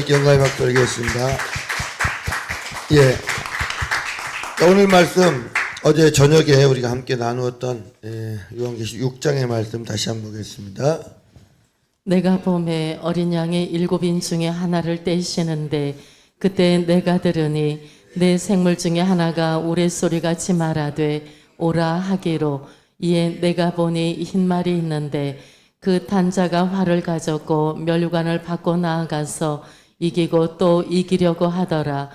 하나님께 영광의 박수 드리겠습니다. 예. 오늘 말씀 어제 저녁에 우리가 함께 나누었던 요한계시록 6장의 말씀 다시 한번 보겠습니다. 내가 봄에 어린 양의 7인 중에 하나를 떼시는데 그때 내가 들으니 내 생물 중에 하나가 우레소리같이 말하되 오라 하기로 이에 내가 보니 흰 말이 있는데 그 탄자가 활을 가졌고 면류관을 받고 나아가서 이기고 또 이기려고 하더라.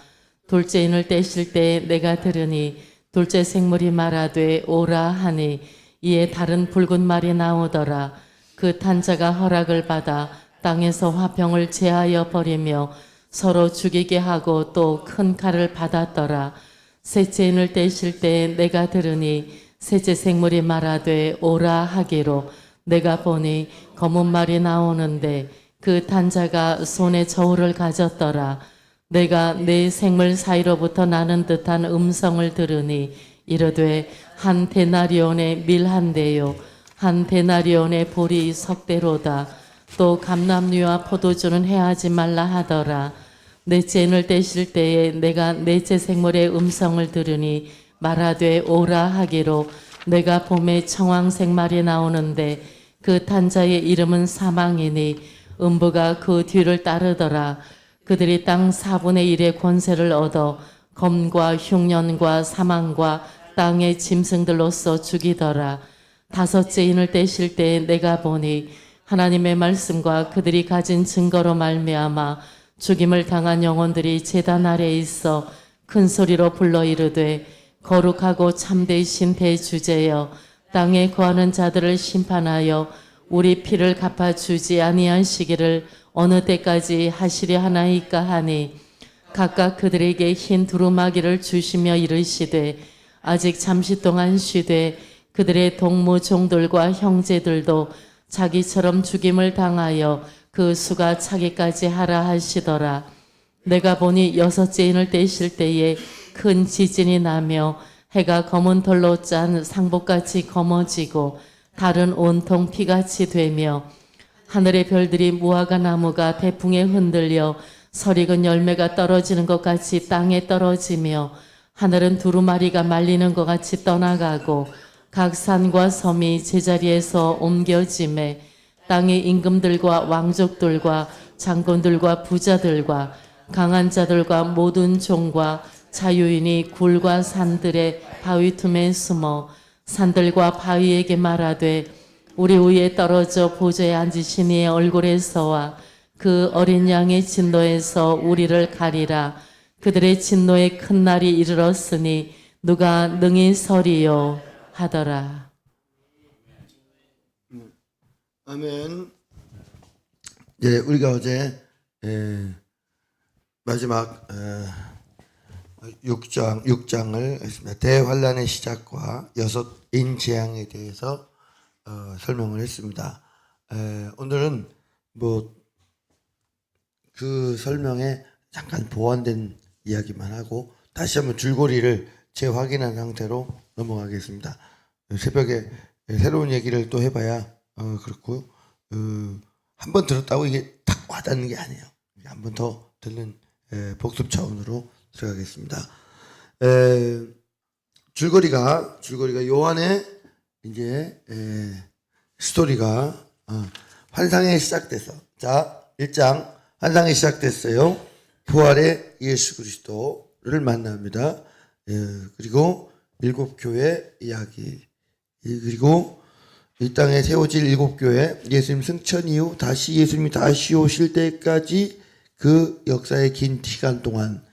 둘째인을 떼실 때 내가 들으니 둘째 생물이 말하되 오라 하니 이에 다른 붉은 말이 나오더라. 그 탄자가 허락을 받아 땅에서 화평을 제하여 버리며 서로 죽이게 하고 또 큰 칼을 받았더라. 셋째인을 떼실 때 내가 들으니 셋째 생물이 말하되 오라 하기로 내가 보니 검은 말이 나오는데 그 탄자가 손에 저울을 가졌더라. 내가 네 생물 사이로부터 나는 듯한 음성을 들으니 이르되 한 데나리온의 밀 한 대요 한 데나리온의 보리 석대로다. 또 감람류와 포도주는 해하지 말라 하더라. 넷째 인을 떼실 때에 내가 넷째 생물의 음성을 들으니 말하되 오라 하기로 내가 봄에 청황색 말이 나오는데 그 탄자의 이름은 사망이니 음부가 그 뒤를 따르더라. 그들이 땅 4분의 1의 권세를 얻어 검과 흉년과 사망과 땅의 짐승들로서 죽이더라. 다섯째 인을 떼실 때 내가 보니 하나님의 말씀과 그들이 가진 증거로 말미암아 죽임을 당한 영혼들이 제단 아래에 있어 큰 소리로 불러 이르되 거룩하고 참되신 대주제여 땅에 거하는 자들을 심판하여 우리 피를 갚아주지 아니한 시기를 어느 때까지 하시려 하나이까 하니 각각 그들에게 흰 두루마기를 주시며 이르시되 아직 잠시 동안 쉬되 그들의 동무종들과 형제들도 자기처럼 죽임을 당하여 그 수가 차기까지 하라 하시더라. 내가 보니 여섯째 인을 떼실 때에 큰 지진이 나며 해가 검은 털로 짠 상복같이 검어지고 달은 온통 피같이 되며 하늘의 별들이 무화과 나무가 태풍에 흔들려 설익은 열매가 떨어지는 것 같이 땅에 떨어지며 하늘은 두루마리가 말리는 것 같이 떠나가고 각 산과 섬이 제자리에서 옮겨짐에 땅의 임금들과 왕족들과 장군들과 부자들과 강한 자들과 모든 종과 자유인이 굴과 산들의 바위 틈에 숨어 산들과 바위에게 말하되 우리 위에 떨어져 보좌에 앉으신 이의 얼굴에서와 그 어린 양의 진노에서 우리를 가리라. 그들의 진노의 큰 날이 이르렀으니 누가 능히 서리요 하더라. 아멘. 예, 우리가 어제 마지막 6장을 했습니다. 대환란의 시작과 여섯인 재앙에 대해서 설명을 했습니다. 오늘은 그 설명에 잠깐 보완된 이야기만 하고 다시 한번 줄거리를 재확인한 상태로 넘어가겠습니다. 새벽에 새로운 얘기를 또 해봐야 그렇고 한 번 들었다고 이게 탁 와닿는 게 아니에요. 한 번 더 듣는 복습 차원으로 들어가겠습니다. 줄거리가 요한의 이제 스토리가 환상에 시작돼서 자 1장 환상이 시작됐어요. 부활의 예수 그리스도를 만납니다. 그리고 7교회 이야기 그리고 이 땅에 세워질 7교회 예수님 승천 이후 예수님이 다시 오실 때까지 그 역사의 긴 시간 동안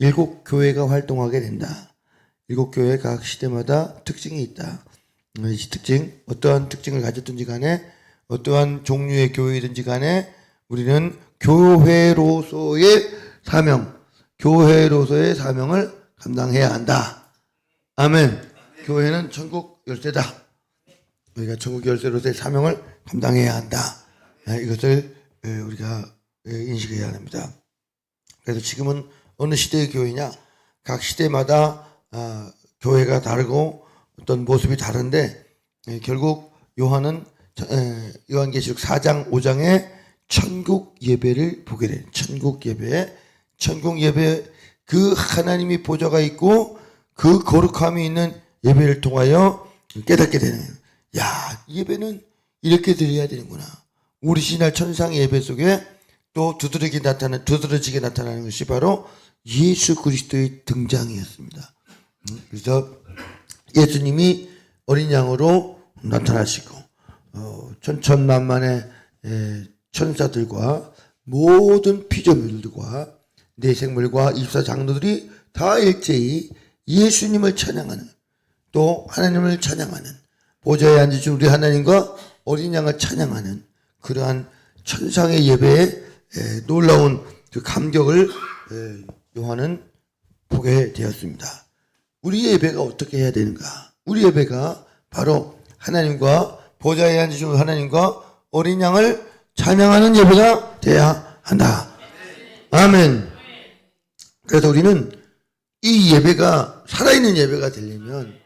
7교회가 활동하게 된다. 7교회 각 시대마다 특징이 있다. 이 특징, 어떠한 특징을 가졌든지 간에 어떠한 종류의 교회이든지 간에 우리는 교회로서의 사명을 감당해야 한다. 아멘. 교회는 천국 열쇠다. 우리가 천국 열쇠로서의 사명을 감당해야 한다. 이것을 우리가 인식해야 합니다. 그래서 지금은 어느 시대의 교회냐? 각 시대마다 교회가 다르고 어떤 모습이 다른데 결국 요한은 요한계시록 4장 5장에 천국 예배를 보게 되는 천국 예배, 그 하나님이 보좌가 있고 그 거룩함이 있는 예배를 통하여 깨닫게 되는, 야, 예배는 이렇게 드려야 되는구나. 우리 신할 천상의 예배 속에 또 두드러지게 나타나는 것이 바로 예수 그리스도의 등장이었습니다. 그래서 예수님이 어린 양으로 나타나시고 천천만만의 천사들과 모든 피조물들과 내생물과 24장로들이 다 일제히 예수님을 찬양하는, 또 하나님을 찬양하는, 보좌에 앉으신 우리 하나님과 어린 양을 찬양하는 그러한 천상의 예배에 놀라운 그 감격을 요한은 보게 되었습니다. 우리 예배가 어떻게 해야 되는가? 우리 예배가 바로 하나님과 보좌에 앉으신 하나님과 어린 양을 찬양하는 예배가 돼야 한다. 아멘. 그래서 우리는 이 예배가 살아있는 예배가 되려면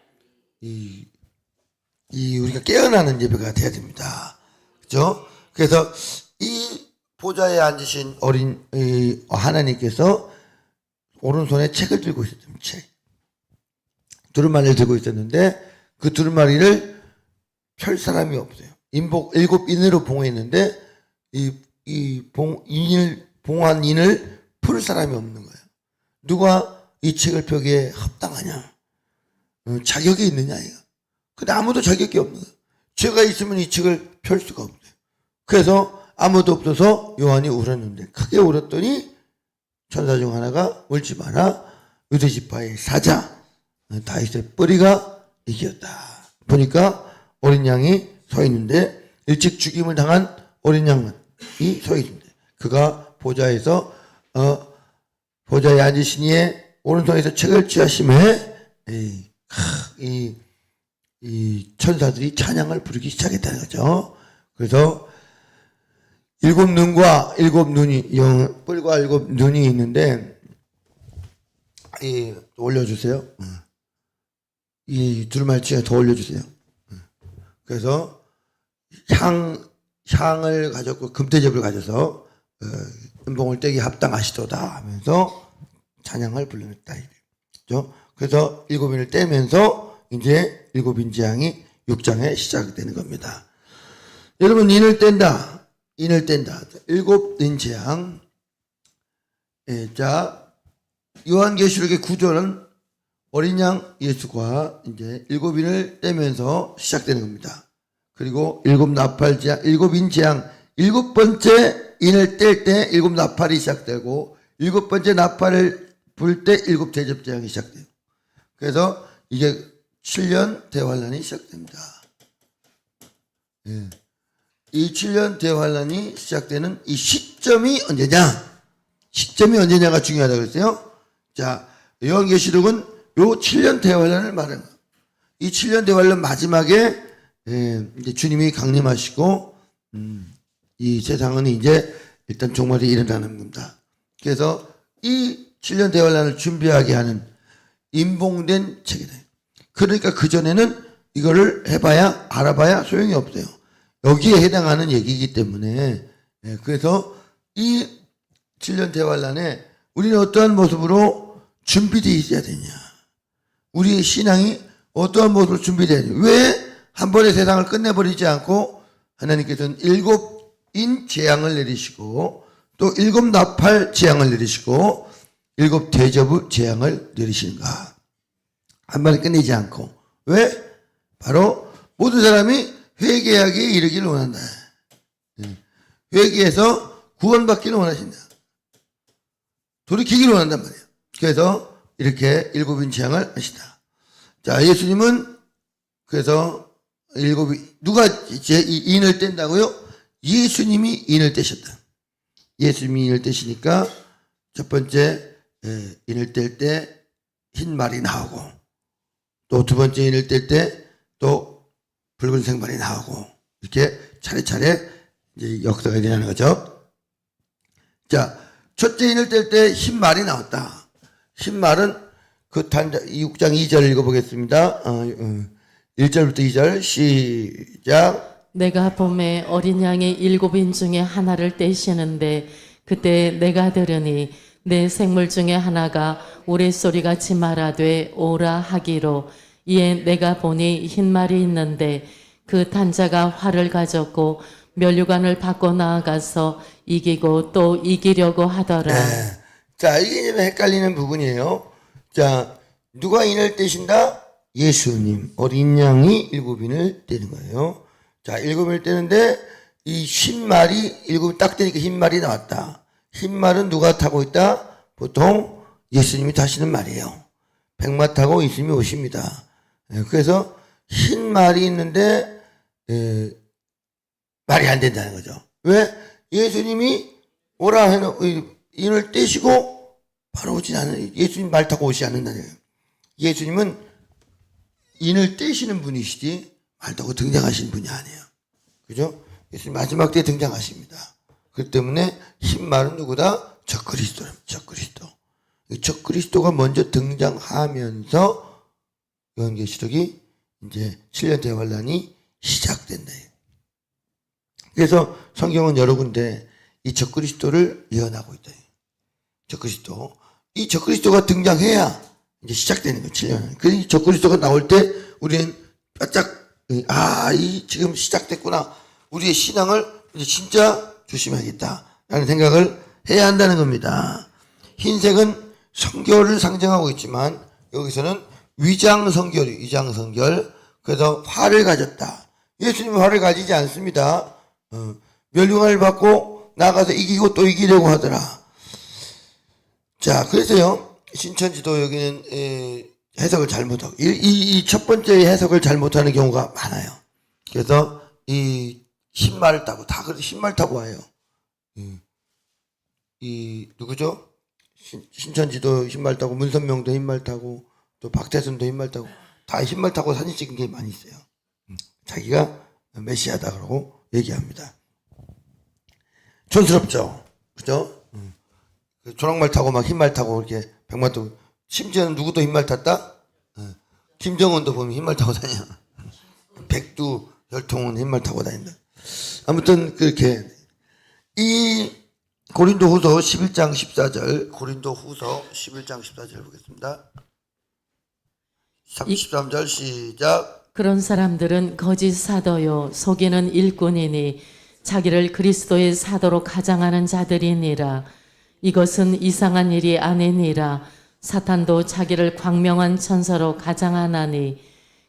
우리가 깨어나는 예배가 돼야 됩니다. 그렇죠? 그래서 이 보좌에 앉으신 하나님께서 오른손에 책을 들고 있었던 책, 두루마리를 들고 있었는데 그 두루마리를 펼 사람이 없어요. 일곱 인으로 봉했는데 봉한 인을 풀 사람이 없는 거예요. 누가 이 책을 펴기에 합당하냐? 자격이 있느냐 이거. 근데 아무도 자격이 없는 거예요. 죄가 있으면 이 책을 펼 수가 없어요. 그래서 아무도 없어서 요한이 울었는데, 크게 울었더니 천사 중 하나가 울지 마라, 유대 지파의 사자 다윗의 뿌리가 이겼다. 보니까 어린 양이 서 있는데, 일찍 죽임을 당한 어린 양이 서 있는데, 그가 보좌에 앉으신 이의 오른손에서 책을 취하심에 이 천사들이 찬양을 부르기 시작했다는 거죠. 그래서 일곱 눈과 일곱 눈이, 뿔과 일곱 눈이 있는데, 올려주세요. 이 두루마리치에 더 올려주세요. 그래서 향을 가졌고 금태접을 가져서 은봉을 떼기 합당하시도다 하면서 찬양을 불렀다. 그렇죠? 그래서 일곱인을 떼면서 이제 일곱인 재앙이 6장에 시작되는 겁니다. 여러분, 인을 뗀다. 일곱인 재앙. 자, 요한계시록의 구조는 어린 양 예수가 이제 일곱인을 떼면서 시작되는 겁니다. 그리고 일곱인 재앙, 일곱 번째 인을 뗄 때 일곱 나팔이 시작되고, 일곱 번째 나팔을 불 때 일곱 대접 재앙이 시작돼요. 그래서 이게 7년 대환란이 시작됩니다. 예. 이 7년 대환란이 시작되는 이 시점이 언제냐가 중요하다고 그랬어요. 자, 요한계시록은 요 7년 대환란을 말하는 거예요. 이 7년 대환란 마지막에 이제 주님이 강림하시고 이 세상은 이제 일단 종말이 일어나는 겁니다. 그래서 이 7년 대환란을 준비하게 하는 임봉된 책이다. 그러니까 그전에는 이거를 알아봐야 소용이 없어요. 여기에 해당하는 얘기이기 때문에. 그래서 이 7년 대환란에 우리는 어떠한 모습으로 준비되어 있어야 되냐, 우리의 신앙이 어떠한 모습으로 준비되어야 되냐. 왜 한 번에 세상을 끝내버리지 않고 하나님께서는 일곱인 재앙을 내리시고, 또 일곱 나팔 재앙을 내리시고, 일곱 대접의 재앙을 내리시는가? 한 번에 끝내지 않고. 왜? 바로 모든 사람이 회개하기에 이르기를 원한다. 회개해서 구원받기를 원하신다. 돌이키기를 원한단 말이에요. 그래서 이렇게 일곱인 재앙을 하시다. 자, 예수님은 그래서 누가 이제 인을 뗀다고요? 예수님이 인을 떼셨다. 예수님이 인을 떼시니까 첫 번째 인을 뗄 때 흰 말이 나오고, 또 두 번째 인을 뗄 때 또 붉은색 말이 나오고, 이렇게 차례차례 이제 역사가 일어나는 거죠. 자, 첫째 인을 뗄 때 흰 말이 나왔다. 흰 말은 그 6장 2절 읽어보겠습니다. 1절부터 2절 시작. 내가 봄에 어린 양의 일곱인 중에 하나를 떼시는데 그때 내가 들으니 내 생물 중에 하나가 우레소리같이 말하되 오라 하기로 이에 내가 보니 흰 말이 있는데 그 탄자가 활을 가졌고 면류관을 받고 나아가서 이기고 또 이기려고 하더라. 네. 자, 이게 좀 헷갈리는 부분이에요. 자, 누가 인을 떼신다? 예수님. 어린 양이 일곱인을 떼는 거예요. 자, 일곱인을 떼는데 이 흰말이 일곱 딱 떼니까 흰말이 나왔다. 흰말은 누가 타고 있다? 보통 예수님이 타시는 말이에요. 백마 타고 예수님이 오십니다. 그래서 흰말이 있는데 말이 안 된다는 거죠. 왜? 예수님이 오라 해놓고 인을 떼시고 바로 오진 않아요. 예수님 말 타고 오시지 않는다는 거예요. 예수님은 인을 떼시는 분이시지 말 타고 등장하신 분이 아니에요. 그죠? 예수님 마지막 때 등장하십니다. 그렇기 때문에 흰말은 누구다? 적그리스도랍니다. 적그리스도. 이 적그리스도가 먼저 등장하면서 요한계시록이 이제 7년 대환란이 시작된다. 그래서 성경은 여러 군데 이 적그리스도를 예언하고 있다. 적그리스도. 이 적그리스도가 등장해야 이제 시작되는 거예요. 7년. 그 적그리스도가 나올 때 우리는 바짝 이 지금 시작됐구나. 우리의 신앙을 이제 진짜 조심해야겠다라는 생각을 해야 한다는 겁니다. 흰색은 성결을 상징하고 있지만 여기서는 위장성결. 그래서 활을 가졌다. 예수님은 활을 가지지 않습니다. 면류관을 받고 나가서 이기고 또 이기려고 하더라. 자, 그래서요, 신천지도 여기는 해석을 잘못하고, 이 첫 번째 해석을 잘못하는 경우가 많아요. 그래서 이 흰말을 타고, 다 그래서 흰말 타고 와요. 누구죠? 신천지도 흰말 타고, 문선명도 흰말 타고, 또 박태순도 흰말 타고, 다 흰말 타고 사진 찍은 게 많이 있어요. 자기가 메시아다 그러고 얘기합니다. 촌스럽죠? 그죠? 조랑말 타고 막 흰말 타고 이렇게 백마 타고, 심지어는 누구도 흰말 탔다? 김정은도 보면 흰말 타고 다녀. 백두 혈통은 흰말 타고 다닌다. 아무튼 그렇게 이 고린도후서 11장 14절, 고린도후서 11장 14절 보겠습니다. 13절 시작. 그런 사람들은 거짓 사도요 속이는 일꾼이니 자기를 그리스도의 사도로 가장하는 자들이니라. 이것은 이상한 일이 아니니라. 사탄도 자기를 광명한 천사로 가장하나니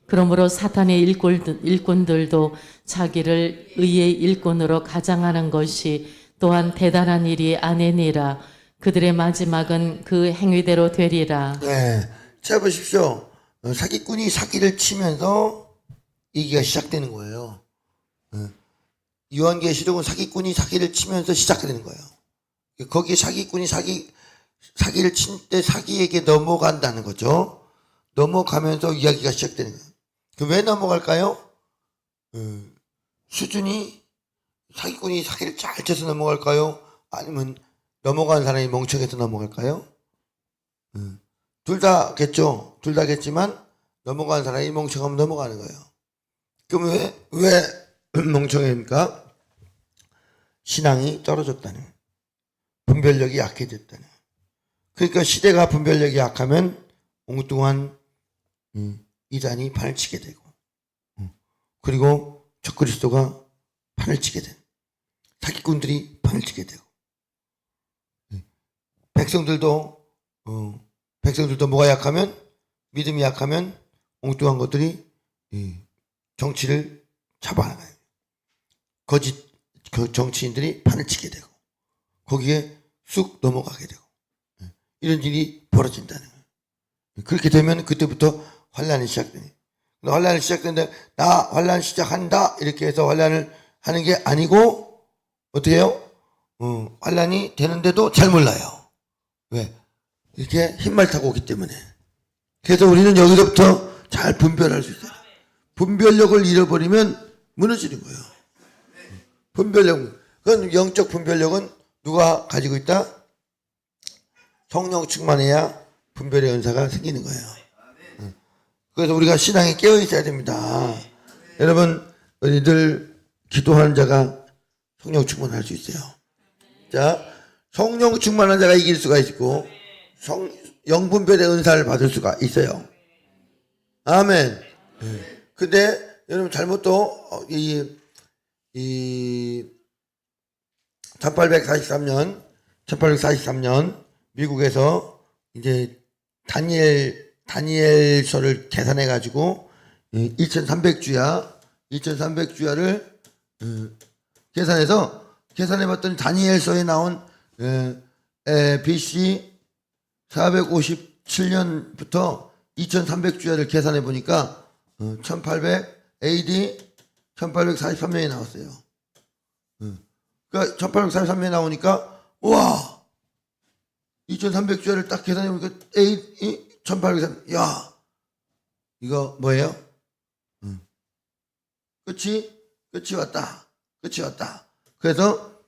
그러므로 사탄의 일꾼들도 자기를 의의 일꾼으로 가장하는 것이 또한 대단한 일이 아니니라. 그들의 마지막은 그 행위대로 되리라. 네, 자 보십시오. 사기꾼이 사기를 치면서 얘기가 시작되는 거예요. 요한계시록은 사기꾼이 사기를 치면서 시작되는 거예요. 거기에 사기꾼이 사기를 친 때 사기에게 넘어간다는 거죠. 넘어가면서 이야기가 시작되는 거예요. 왜 넘어갈까요? 수준이 사기꾼이 사기를 잘 쳐서 넘어갈까요? 아니면 넘어간 사람이 멍청해서 넘어갈까요? 둘 다겠죠. 둘 다겠지만 넘어간 사람이 멍청하면 넘어가는 거예요. 그럼 왜 멍청합니까? 신앙이 떨어졌다는 거예요. 분별력이 약해졌다는 거예요. 그러니까 시대가 분별력이 약하면 엉뚱한 이단이 판을 치게 되고, 그리고 적그리스도가 판을 치게 된, 사기꾼들이 판을 치게 되고, 백성들도 뭐가 약하면, 믿음이 약하면 엉뚱한 것들이 정치를 잡아나가요. 거짓 정치인들이 판을 치게 되고 거기에 쑥 넘어가게 되고 이런 일이 벌어진다는 거예요. 그렇게 되면 그때부터 환란이 시작되니, 환란이 시작되는데 나 환란 시작한다 이렇게 해서 환란을 하는 게 아니고 어떻게 해요? 환란이 되는데도 잘 몰라요. 왜? 이렇게 흰말 타고 오기 때문에. 그래서 우리는 여기서부터 잘 분별할 수 있어요. 분별력을 잃어버리면 무너지는 거예요. 분별력. 그건 영적 분별력은 누가 가지고 있다? 성령 충만해야 분별의 은사가 생기는 거예요. 그래서 우리가 신앙에 깨어 있어야 됩니다. 여러분, 우리들 기도하는 자가 성령 충만할 수 있어요. 자, 성령 충만한 자가 이길 수가 있고 영분별의 은사를 받을 수가 있어요. 아멘. 근데 여러분 잘못 또 1843년 미국에서 이제 다니엘서를 계산해 가지고 2300주야를 계산해 봤더니 다니엘서에 나온 BC 457년부터 2300주야를 계산해 보니까 1800 AD 1843년에 나왔어요. 그러니까 1843년에 나오니까 와 2300주야를 딱 계산해 보니까 AD 1803 야 이거 뭐예요? 끝이 왔다. 그래서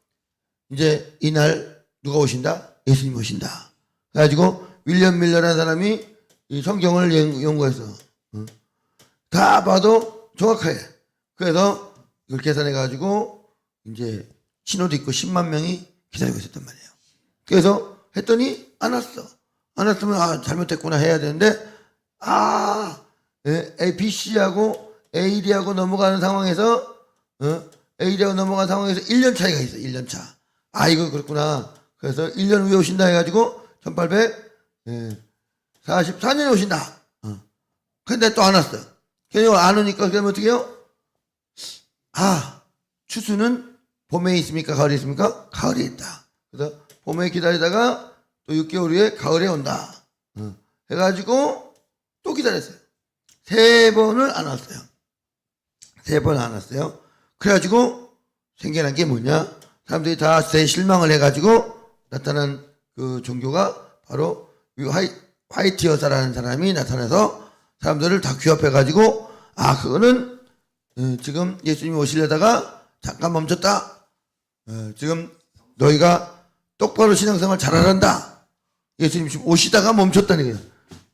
이제 이날 누가 오신다? 예수님 오신다. 그래가지고 윌리엄 밀러라는 사람이 이 성경을 연구해서 다 봐도 정확해. 그래서 이걸 계산해가지고 이제 신호도 있고 10만 명이 기다리고 있었단 말이에요. 그래서 했더니 안 왔어. 안 왔으면 잘못됐구나 해야 되는데 BC하고 AD하고 넘어가는 상황에서 AD하고 넘어가는 상황에서 1년 차이가 있어. 1년 차. 이거 그렇구나. 그래서 1년 후에 오신다 해가지고 1844년에 오신다. 근데 또 안 왔어. 그냥 안 오니까 그러면 어떻게 해요? 추수는 봄에 있습니까? 가을에 있습니까? 가을에 있다. 그래서 봄에 기다리다가 또 6개월 후에 가을에 온다. 해가지고 또 기다렸어요. 3번을 안 왔어요. 3번 안 왔어요. 그래가지고 생겨난 게 뭐냐? 사람들이 다 대실망을 해가지고 나타난 그 종교가 바로 화이트 여사라는 사람이 나타나서 사람들을 다 규합해가지고 그거는 지금 예수님이 오시려다가 잠깐 멈췄다. 지금 너희가 똑바로 신앙생활 잘하란다. 예수님 지금 오시다가 멈췄다는 거예요.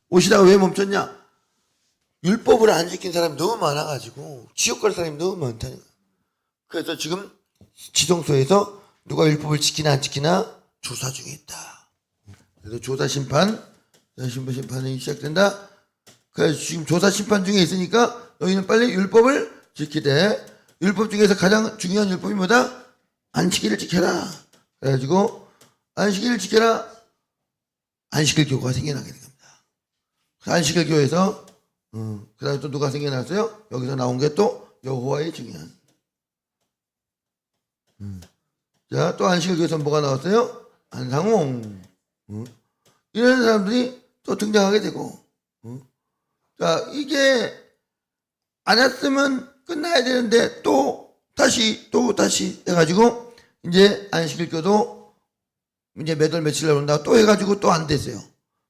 오시다가 왜 멈췄냐? 율법을 안 지킨 사람이 너무 많아가지고 지옥 갈 사람이 너무 많다는 거예요. 그래서 지금 지성소에서 누가 율법을 지키나 안 지키나 조사 중에 있다. 그래서 조사 심판이 시작된다. 그래서 지금 조사 심판 중에 있으니까 너희는 빨리 율법을 지키되 율법 중에서 가장 중요한 율법이 뭐다? 안식일을 지켜라. 그래가지고 안식일을 지켜라. 안식일 교가 생겨나게 됩니다. 안식일 교에서 그 다음에 또 누가 생겨났어요? 여기서 나온 게 또 여호와의 증인. 자, 또 안식일 교에서 뭐가 나왔어요? 안상홍. 이런 사람들이 또 등장하게 되고. 자, 이게 안 했으면 끝나야 되는데 또 다시 해가지고 이제 안식일교도 이제 몇 월 며칠 날 온다고 또 해가지고 또 안 됐어요.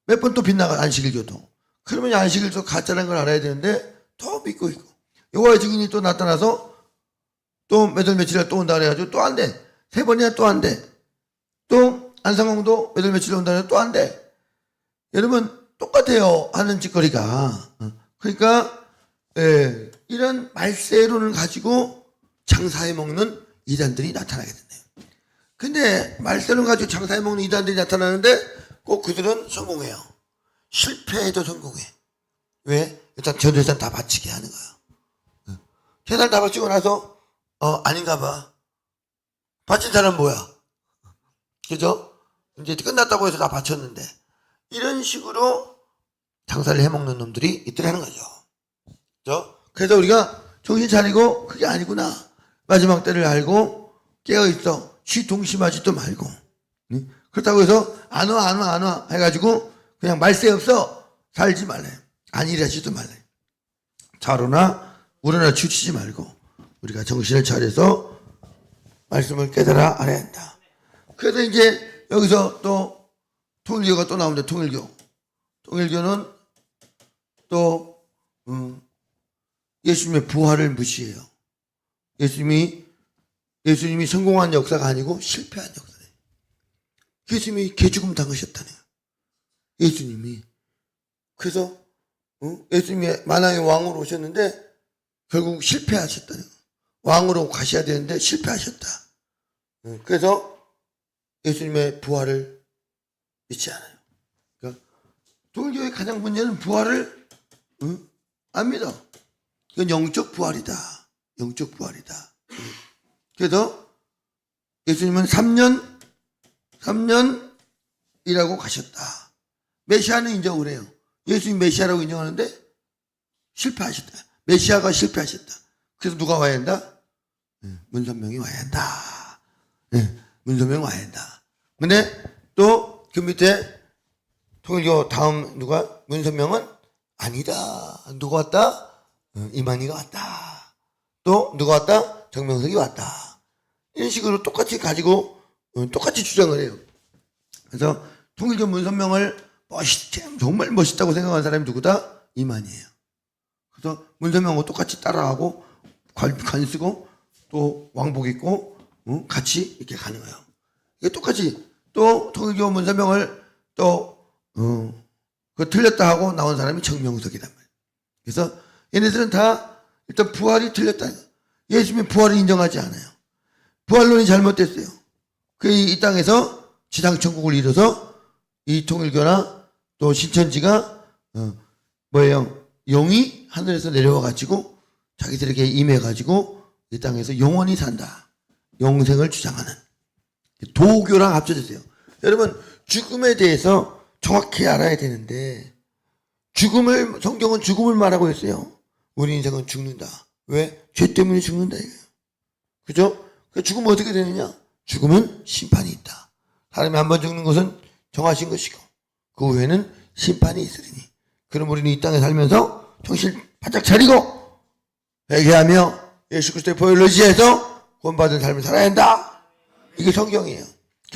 몇 번 또 빗나가 안식일교도. 그러면 안식일도 가짜라는 걸 알아야 되는데 또 믿고 있고 여호와의 증인이 또 나타나서 또 몇 월 며칠 날 또 온다 그래가지고 또 안 돼. 3번이나 또 안 돼. 또 안상홍도 몇 월 며칠 날 온다 그래가지고 또 안 돼. 여러분 똑같아요. 하는 짓거리가. 그러니까 이런 말세론을 가지고 장사해 먹는 이단들이 나타나게 되네요. 근데 말세론 가지고 장사해 먹는 이단들이 나타나는데 꼭 그들은 성공해요. 실패해도 성공해. 왜? 일단 전재산 다 바치게 하는 거야. 재산 다 바치고 나서 아닌가 봐. 바친 사람 뭐야? 그죠? 이제 끝났다고 해서 다 바쳤는데 이런 식으로 장사를 해먹는 놈들이 있더라는 거죠. 그죠? 그래서 우리가 정신 차리고 그게 아니구나. 마지막 때를 알고 깨어있어. 동심하지도 말고. 그렇다고 해서 안 와 해가지고 그냥 말세 없어 살지 말래. 안일하지도 말래. 자로나 우러나 치우치지 말고 우리가 정신을 차려서 말씀을 깨달아 알아야 한다. 그래서 이제 여기서 또 통일교가 또 나오는데 통일교는 또 예수님의 부활을 무시해요. 예수님이 성공한 역사가 아니고 실패한 역사예요. 예수님이 개죽음 당하셨다네요. 예수님이. 그래서 예수님이 만왕의 왕으로 오셨는데 결국 실패하셨다네요. 왕으로 가셔야 되는데 실패하셨다. 그래서 예수님의 부활을 믿지 않아요. 그러니까 통일교의 가장 문제는 부활을 안 믿어. 이건 영적 부활이다. 영적 부활이다. 그래서 예수님은 3년 일하고 가셨다. 메시아는 인정을 해요. 예수님 메시아라고 인정하는데 실패하셨다. 메시아가 실패하셨다. 그래서 누가 와야 한다? 문선명이 와야 한다. 문선명 와야 한다. 근데 또 그 밑에 통일교 다음 누가? 문선명은 아니다. 누가 왔다? 이만희가 왔다. 또 누가 왔다? 정명석이 왔다. 이런 식으로 똑같이 가지고 똑같이 주장을 해요. 그래서 통일교 문선명을 정말 멋있다고 생각하는 사람이 누구다? 이만희예요. 그래서 문선명하고 똑같이 따라하고 관 쓰고 또 왕복 입고 같이 이렇게 가는 거예요. 이게 똑같이 또 통일교 문선명을 그 틀렸다 하고 나온 사람이 정명석이란 말이에요. 그래서 얘네들은 다 일단 부활이 틀렸다. 예수님의 부활을 인정하지 않아요. 부활론이 잘못됐어요. 이 땅에서 지상천국을 이뤄서 이 통일교나 또 신천지가 뭐예요? 영이 하늘에서 내려와 가지고 자기들에게 임해 가지고 이 땅에서 영원히 산다. 영생을 주장하는 도교랑 합쳐졌어요. 여러분 죽음에 대해서 정확히 알아야 되는데 성경은 죽음을 말하고 있어요. 우리 인생은 죽는다. 왜? 죄 때문에 죽는다 이거예요. 그죠? 죽으면 어떻게 되느냐? 죽으면 심판이 있다. 사람이 한 번 죽는 것은 정하신 것이고 그 후에는 심판이 있으리니 그럼 우리는 이 땅에 살면서 정신 바짝 차리고 회개하며 예수 그리스도의 보혈을 의지해서 구원받은 삶을 살아야 한다. 이게 성경이에요.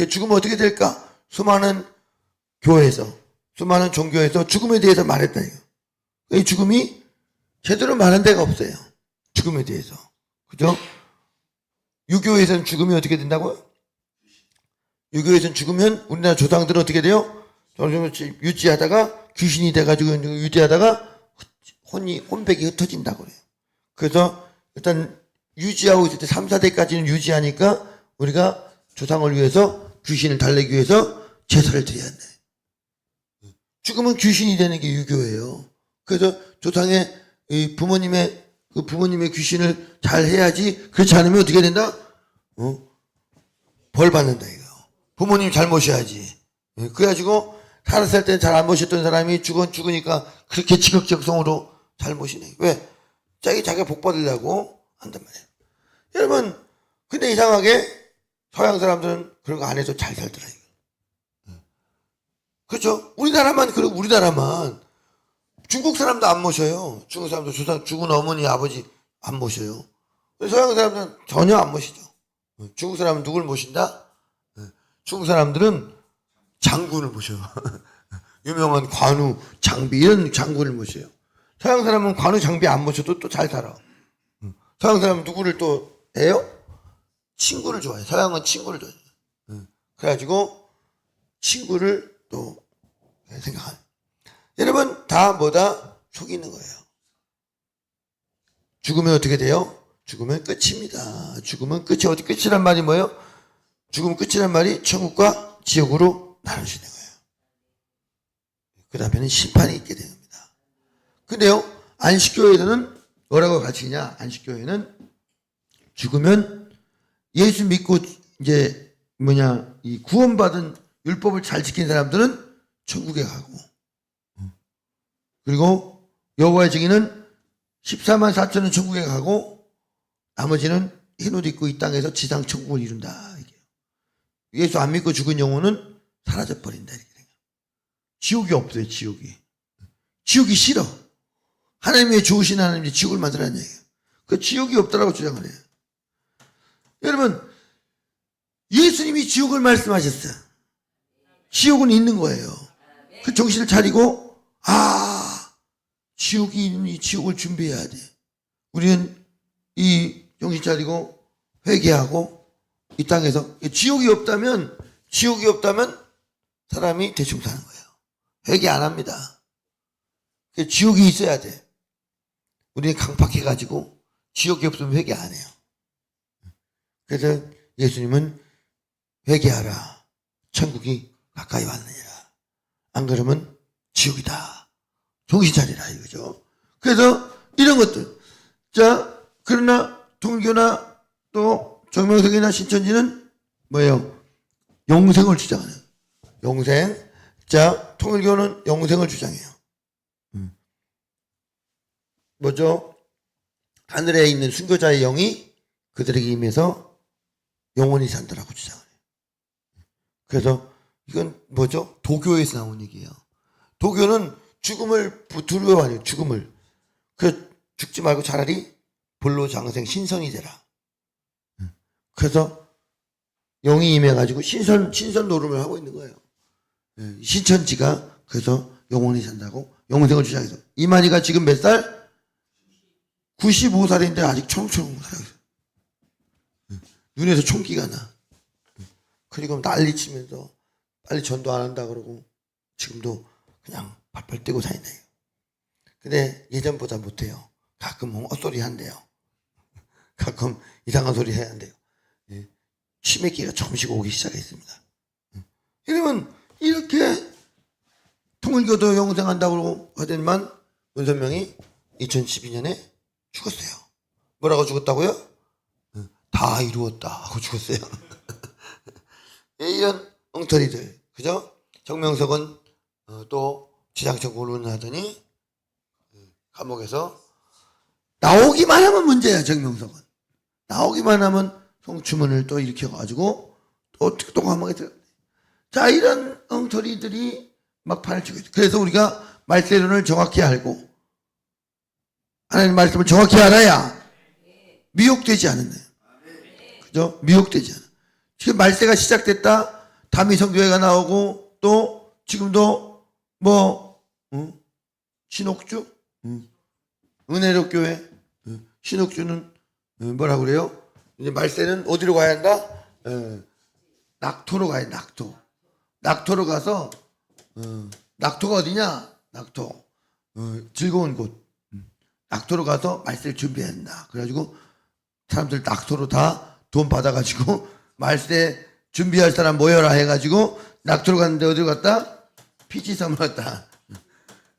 죽으면 어떻게 될까? 수많은 교회에서 수많은 종교에서 죽음에 대해서 말했다. 이 죽음이 제대로 말한 데가 없어요. 죽음에 대해서. 그죠? 유교에서는 죽음이 어떻게 된다고요? 유교에서는 죽으면 우리나라 조상들은 어떻게 돼요? 유지하다가 귀신이 돼가지고 유지하다가 혼백이 흩어진다고 그래요. 그래서 일단 유지하고 있을 때 3, 4대까지는 유지하니까 우리가 조상을 위해서 귀신을 달래기 위해서 제사를 드려야 한다. 죽으면 귀신이 되는 게 유교예요. 그래서 조상의 부모님의 귀신을 잘 해야지. 그렇지 않으면 어떻게 된다? 벌 받는다 이거. 부모님 잘 모셔야지. 그래가지고 살았을 때는 잘 안 모셨던 사람이 죽으니까 그렇게 지극정성으로 잘 모시네. 왜? 자기가 복 받으려고 한단 말이에요. 여러분, 근데 이상하게 서양 사람들은 그런 거 안 해서 잘 살더라 이거. 그렇죠? 우리나라만 중국 사람도 안 모셔요. 중국 사람도 죽은 어머니 아버지 안 모셔요. 서양 사람들은 전혀 안 모시죠. 중국 사람은 누굴 모신다? 중국 사람들은 장군을 모셔요. 유명한 관우, 장비 이런 장군을 모셔요. 서양 사람은 관우, 장비 안 모셔도 또 잘 살아. 서양 사람은 누구를 또 해요? 친구를 좋아해요. 서양은 친구를 좋아해요. 그래가지고 친구를 또 생각하는. 여러분 다 뭐다? 속이는 거예요. 죽으면 어떻게 돼요? 죽으면 끝입니다. 죽으면 끝이 어디 끝이란 말이 뭐예요? 죽으면 끝이란 말이 천국과 지옥으로 나눠지는 거예요. 그 다음에는 심판이 있게 됩니다. 근데요, 안식교회에서는 뭐라고 가르치냐? 안식교회는 죽으면 예수 믿고 이제 이 구원받은 율법을 잘 지킨 사람들은 천국에 가고, 그리고 여호와의 증인은 14만 4천은 천국에 가고 나머지는 흰 옷 입고 이 땅에서 지상 천국을 이룬다. 예수 안 믿고 죽은 영혼은 사라져 버린다. 지옥이 없어요. 지옥이 싫어. 하나님의 좋으신 하나님이 지옥을 만들어낸 얘기예요. 그 지옥이 없다라고 주장을 해요. 여러분, 예수님이 지옥을 말씀하셨어요. 지옥은 있는 거예요. 그 정신을 차리고 지옥이 있는 이 지옥을 준비해야 돼. 우리는 이 정신 차리고 회개하고 이 땅에서 지옥이 없다면 사람이 대충 사는 거예요. 회개 안 합니다. 지옥이 있어야 돼. 우리는 강팍해가지고 지옥이 없으면 회개 안 해요. 그래서 예수님은 회개하라. 천국이 가까이 왔느니라. 안 그러면 지옥이다. 정신 차리라 이거죠. 그래서 이런 것들. 자, 그러나 통일교나 또 정명석이나 신천지는 뭐예요? 영생을 주장하는. 영생. 자, 통일교는 영생을 주장해요. 뭐죠? 하늘에 있는 순교자의 영이 그들에게 임해서 영원히 산다라고 주장을 해요. 그래서 이건 뭐죠? 도교에서 나온 얘기예요. 도교는 죽음을 두려워하는 죽음을. 그 죽지 말고 차라리 불로장생 신선이 되라. 그래서 영이 임해가지고 신선 노름을 하고 있는 거예요. 신천지가 그래서 영원히 산다고 영생을 주장해서 이만희가 지금 몇 살? 95살인데 아직 청초롱 살아있어요. 눈에서 총기가 나. 그리고 난리치면서 빨리 전도 안 한다 그러고 지금도 그냥 발발 뛰고 다닌다. 근데 예전보다 못해요. 가끔 헛소리 한대요. 가끔 이상한 소리 해야 한대요. 치매기가 조금씩 오기 시작했습니다. 이러면 이렇게 통일교도 영생한다고 하더니만 문선명이 2012년에 죽었어요. 뭐라고 죽었다고요? 다 이루었다 하고 죽었어요. 이런 엉터리들, 그죠? 정명석은 또 지장청 고문을 하더니 감옥에서 나오기만 하면 문제야. 정명석은 나오기만 하면 성추문을 또 일으켜가지고 또 감옥에 들어가. 자, 이런 엉터리들이 막 판을 치고 있어요. 그래서 우리가 말세론을 정확히 알고 하나님 말씀을 정확히 알아야 미혹되지 않는다. 그죠? 미혹되지 않아. 지금 말세가 시작됐다. 다미성교회가 나오고 또 지금도 신옥주? 은혜로 교회? 신옥주는 뭐라고 그래요? 이제 말세는 어디로 가야 한다? 낙토로 가야 돼. 낙토로 가서 낙토가 어디냐? 낙토. 즐거운 곳. 낙토로 가서 말세를 준비해야 한다. 그래가지고 사람들 낙토로 다 돈 받아가지고 말세 준비할 사람 모여라 해가지고 낙토로 갔는데 어디로 갔다? 피지섬으로 갔다.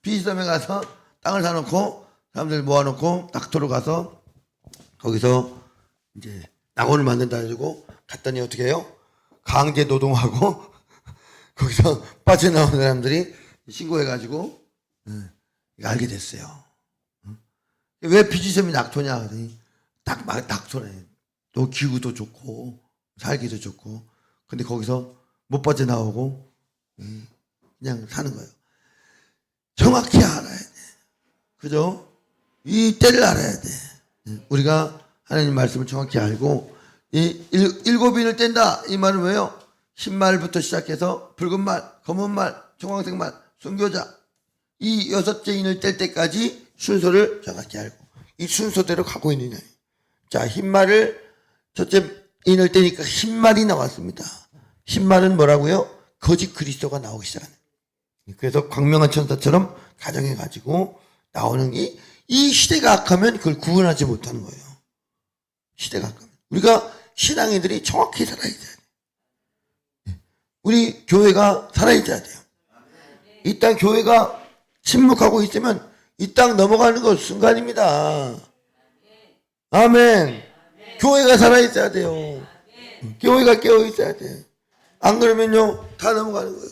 피지섬에 가서 땅을 사놓고 사람들 모아놓고 낙토로 가서 거기서 이제 낙원을 만든다 해가지고 갔더니 어떻게 해요? 강제 노동하고 거기서 빠져나온 사람들이 신고해가지고 알게 됐어요. 왜 피지섬이 낙토냐 하더니 딱 낙토네. 또 기후도 좋고 살기도 좋고. 근데 거기서 못 빠져나오고 그냥 사는 거예요. 정확히 알아야 돼. 그죠? 이 때를 알아야 돼. 우리가 하나님 말씀을 정확히 알고 이 일곱인을 뗀다. 이 말은 왜요? 흰말부터 시작해서 붉은 말, 검은 말, 청황색 말, 순교자 이 6째 인을 뗄 때까지 순서를 정확히 알고 이 순서대로 가고 있느냐. 자, 흰말을 첫째 인을 떼니까 흰말이 나왔습니다. 흰말은 뭐라고요? 거짓 그리스도가 나오기 시작하는. 그래서 광명한 천사처럼 가정해가지고 나오는 이 시대가 악하면 그걸 구원하지 못하는 거예요. 시대가 악하면. 우리가 신앙인들이 정확히 살아야 돼요. 우리 교회가 살아있어야 돼요. 이 땅 교회가 침묵하고 있으면 이 땅 넘어가는 것 순간입니다. 아멘. 교회가 살아있어야 돼요. 교회가 깨어있어야 돼. 안 그러면요 다 넘어가는 거예요.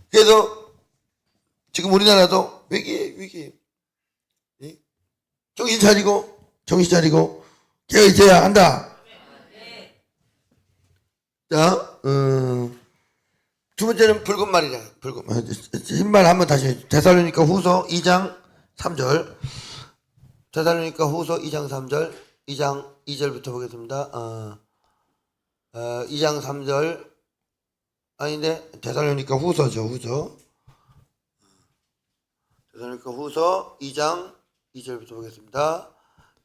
그래서 지금 우리나라도 위기. 정신 차리고 깨어있어야 한다. 자, 두 번째는 붉은 말이다. 흰말 한번 다시 데살로니가 후서 2장 3절. 데살로니가 후서 2장 3절. 2장 2절부터 보겠습니다. 2장 3절 아닌데 데살로니가 후서죠. 데살로니가 후서 2장 2절부터 보겠습니다.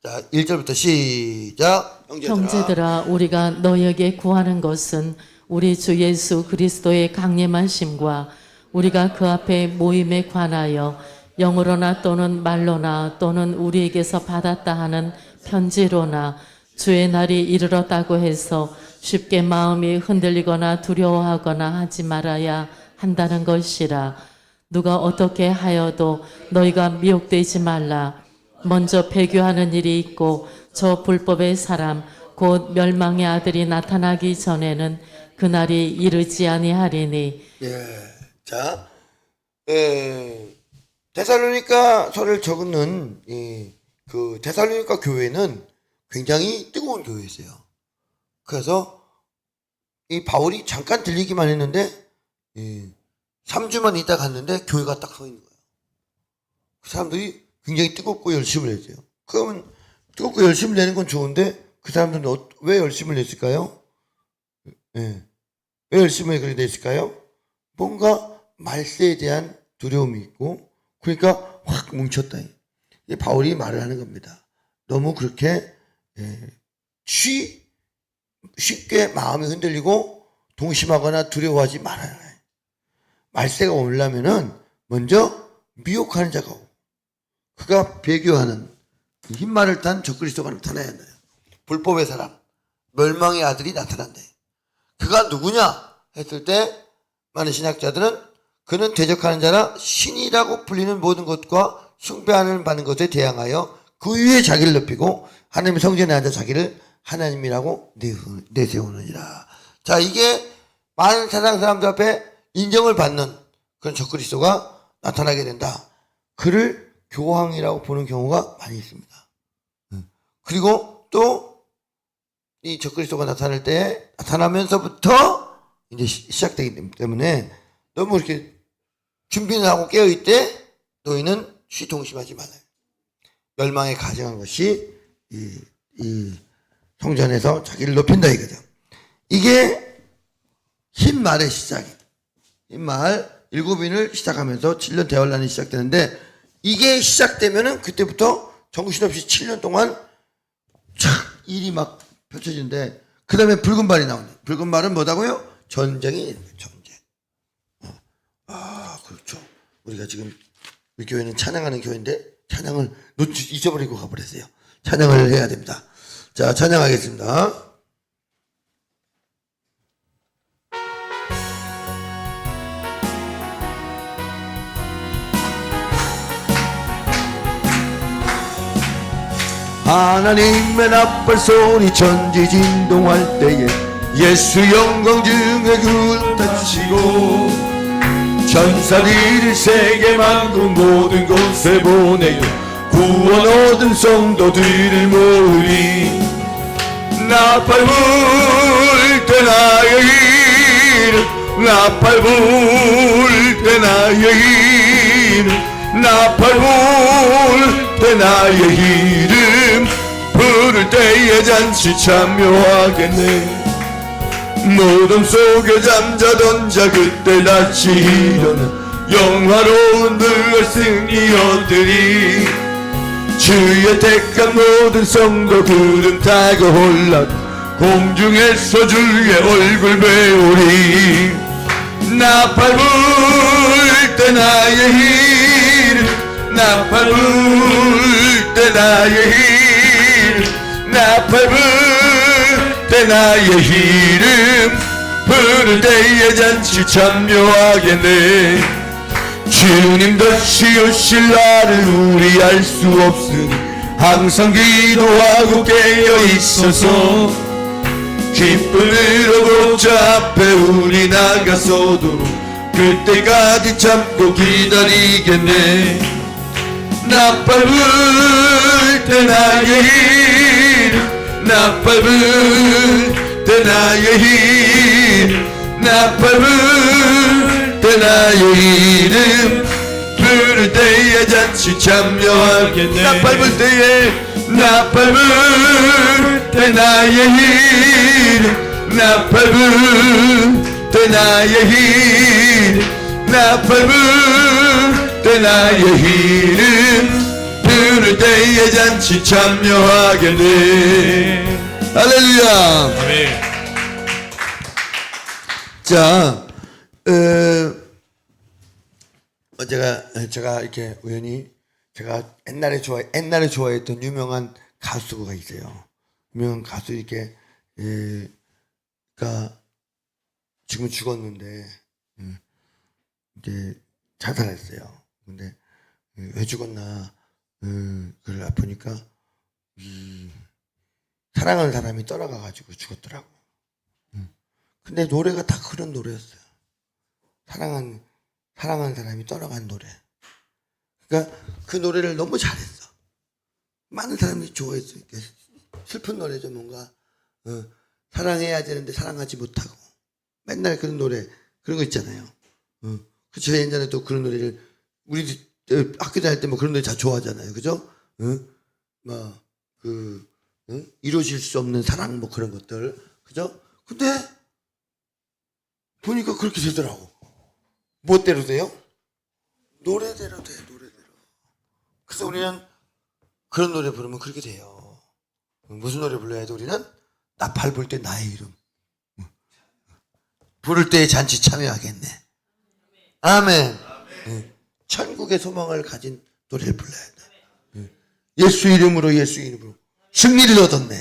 자, 1절부터 시작. 형제들아 우리가 너희에게 구하는 것은 우리 주 예수 그리스도의 강림하심과 우리가 그 앞에 모임에 관하여 영으로나 또는 말로나 또는 우리에게서 받았다 하는 편지로나 주의 날이 이르렀다고 해서 쉽게 마음이 흔들리거나 두려워하거나 하지 말아야 한다는 것이라. 누가 어떻게 하여도 너희가 미혹되지 말라. 먼저 배교하는 일이 있고 저 불법의 사람 곧 멸망의 아들이 나타나기 전에는 그날이 이르지 아니하리니. 자, 데살로니가서를 적는 그 데살로니가 교회는 굉장히 뜨거운 교회였어요. 그래서 이 바울이 잠깐 들리기만 했는데 3주만 있다 갔는데 교회가 딱 서 있는 거예요. 그 사람들이 굉장히 뜨겁고 열심을 냈어요. 그러면 뜨겁고 열심을 내는 건 좋은데 그 사람들은 왜 열심을 냈을까요? 왜 열심을 그렇게 냈을까요? 뭔가 말세에 대한 두려움이 있고 그러니까 확 뭉쳤다. 이게 바울이 말을 하는 겁니다. 너무 그렇게 쉽게 마음이 흔들리고 동심하거나 두려워하지 말아야 해. 말세가 오려면은 먼저 미혹하는 자가 오고 그가 배교하는 흰말을 탄 적그리스도가 나타나야 한다. 불법의 사람, 멸망의 아들이 나타난다. 그가 누구냐 했을 때 많은 신학자들은 그는 대적하는 자라 신이라고 불리는 모든 것과 숭배하는 받는 것에 대항하여 그 위에 자기를 높이고 하나님의 성전에 앉아 자기를 하나님이라고 내세우느니라. 자, 이게 많은 세상 사람들 앞에 인정을 받는 그런 적그리스도가 나타나게 된다. 그를 교황이라고 보는 경우가 많이 있습니다. 그리고 또 이 적그리스도가 나타날 때 나타나면서부터 이제 시작되기 때문에 너무 이렇게 준비를 하고 깨어있대 너희는 시통심하지 말아요. 멸망에 가정한 것이 이 성전에서 자기를 높인다 이거죠. 이게 흰 말의 시작이. 흰 말 7인을 시작하면서 7년 대환란이 시작되는데 이게 시작되면은 그때부터 정신없이 7년 동안 촥 일이 막 펼쳐지는데 그 다음에 붉은 말이 나오네. 붉은 말은 뭐다고요? 전쟁이 전쟁. 그렇죠. 우리가 지금 우리 교회는 찬양하는 교회인데 찬양을 잊어버리고 가버렸어요. 찬양을 해야 됩니다. 자, 찬양하겠습니다. 하나님의 나팔 소리 천지진동할 때에 예수 영광 중에 굴타치고 천사들을 세계 만국 모든 곳에 보내요 구원 얻은 성도들을 모으리 나팔 불 때 나의 이름 나팔 불 때 나의 이름 나팔 불 때 나의 이름 부를 때에 잔치 참여하겠네 무덤 속에 잠자던 자 그때 다시 일어나 영화로운 불과 승리 얻으리 주의 택한 모든 성도 구름 타고 올라 공중에서 주의 얼굴 배우리 나팔 불 때 나의 이름 나팔 불 때 나의 이름 나팔 불 때 나의 이름 부를 때에 잔치 참여하겠네 주님 다시 오실 날을 우리 알 수 없으니 항상 기도하고 깨어 있어서 기쁨으로 보좌 앞에 우리 나가서도록 그때까지 참고 기다리겠네 나팔 불 때 나의 이름 나팔 불 때 나의 이름 나팔 불 때 나의 이름 부를 때에 잔치 참여하겠네 나팔 불 때에 나팔 불 때 나의 이름 나팔 불 때 나의 이름 나팔 불 때 나의 이름 부를 때에 잔치 참여하겠네 할렐루야 아멘. 자 제가 이렇게 우연히 제가 옛날에 좋아했던 유명한 가수가 있어요. 유명한 가수 이렇게 가 지금 죽었는데 이제 자살했어요. 근데 왜 죽었나 그걸 아프니까 사랑하는 사람이 떠나가가지고 죽었더라고. 근데 노래가 다 그런 노래였어요. 사랑하는 사람이 떠나간 노래. 그러니까 그 노래를 너무 잘했어. 많은 사람들이 좋아했어. 이렇게 슬픈 노래죠, 뭔가. 사랑해야 되는데 사랑하지 못하고. 맨날 그런 노래, 그런 거 있잖아요. 제가 옛날에도 그런 노래를, 우리 학교 다닐 때 뭐 그런 노래 다 좋아하잖아요. 그죠? 이루어질 수 없는 사랑, 뭐 그런 것들. 그죠? 근데, 보니까 그렇게 되더라고. 무엇대로 돼요? 노래대로 돼, 노래대로. 그래서 우리는 그런 노래 부르면 그렇게 돼요. 무슨 노래 불러야 돼, 우리는? 나팔 불 때 나의 이름. 부를 때의 잔치 참여하겠네. 아멘. 천국의 소망을 가진 노래를 불러야 돼. 예수 이름으로, 예수 이름으로. 승리를 얻었네.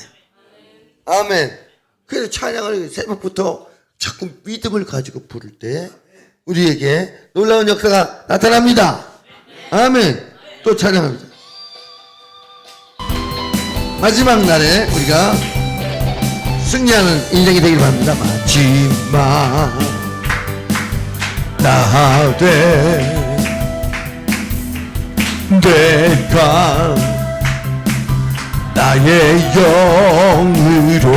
아멘. 그래서 찬양을 새벽부터 자꾸 믿음을 가지고 부를 때 우리에게 놀라운 역사가 나타납니다. 아멘. 또 찬양합니다. 마지막 날에 우리가 승리하는 인생이 되길 바랍니다. 마지막 날에 내가 나의 영으로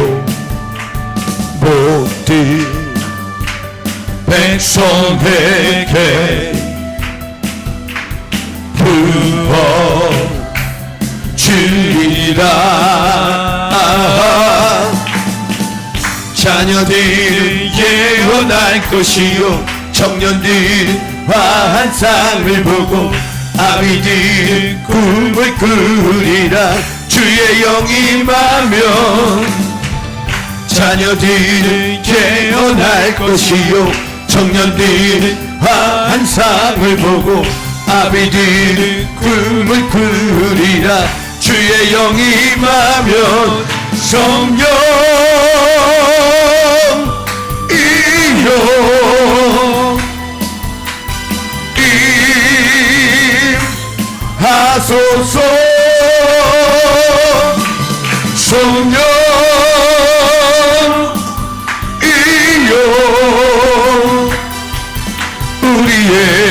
모든 백성에게 부어주리라. 자녀들 예언할 것이요 청년들 환상을 보고 아비들 꿈을 꾸리라. 주의 영이 임하면 자녀들을 예언할 것이요 청년들은 환상을 보고 아비들은 꿈을 꾸리라. 주의 영이 임하면 성령 이여 임하소서. 성령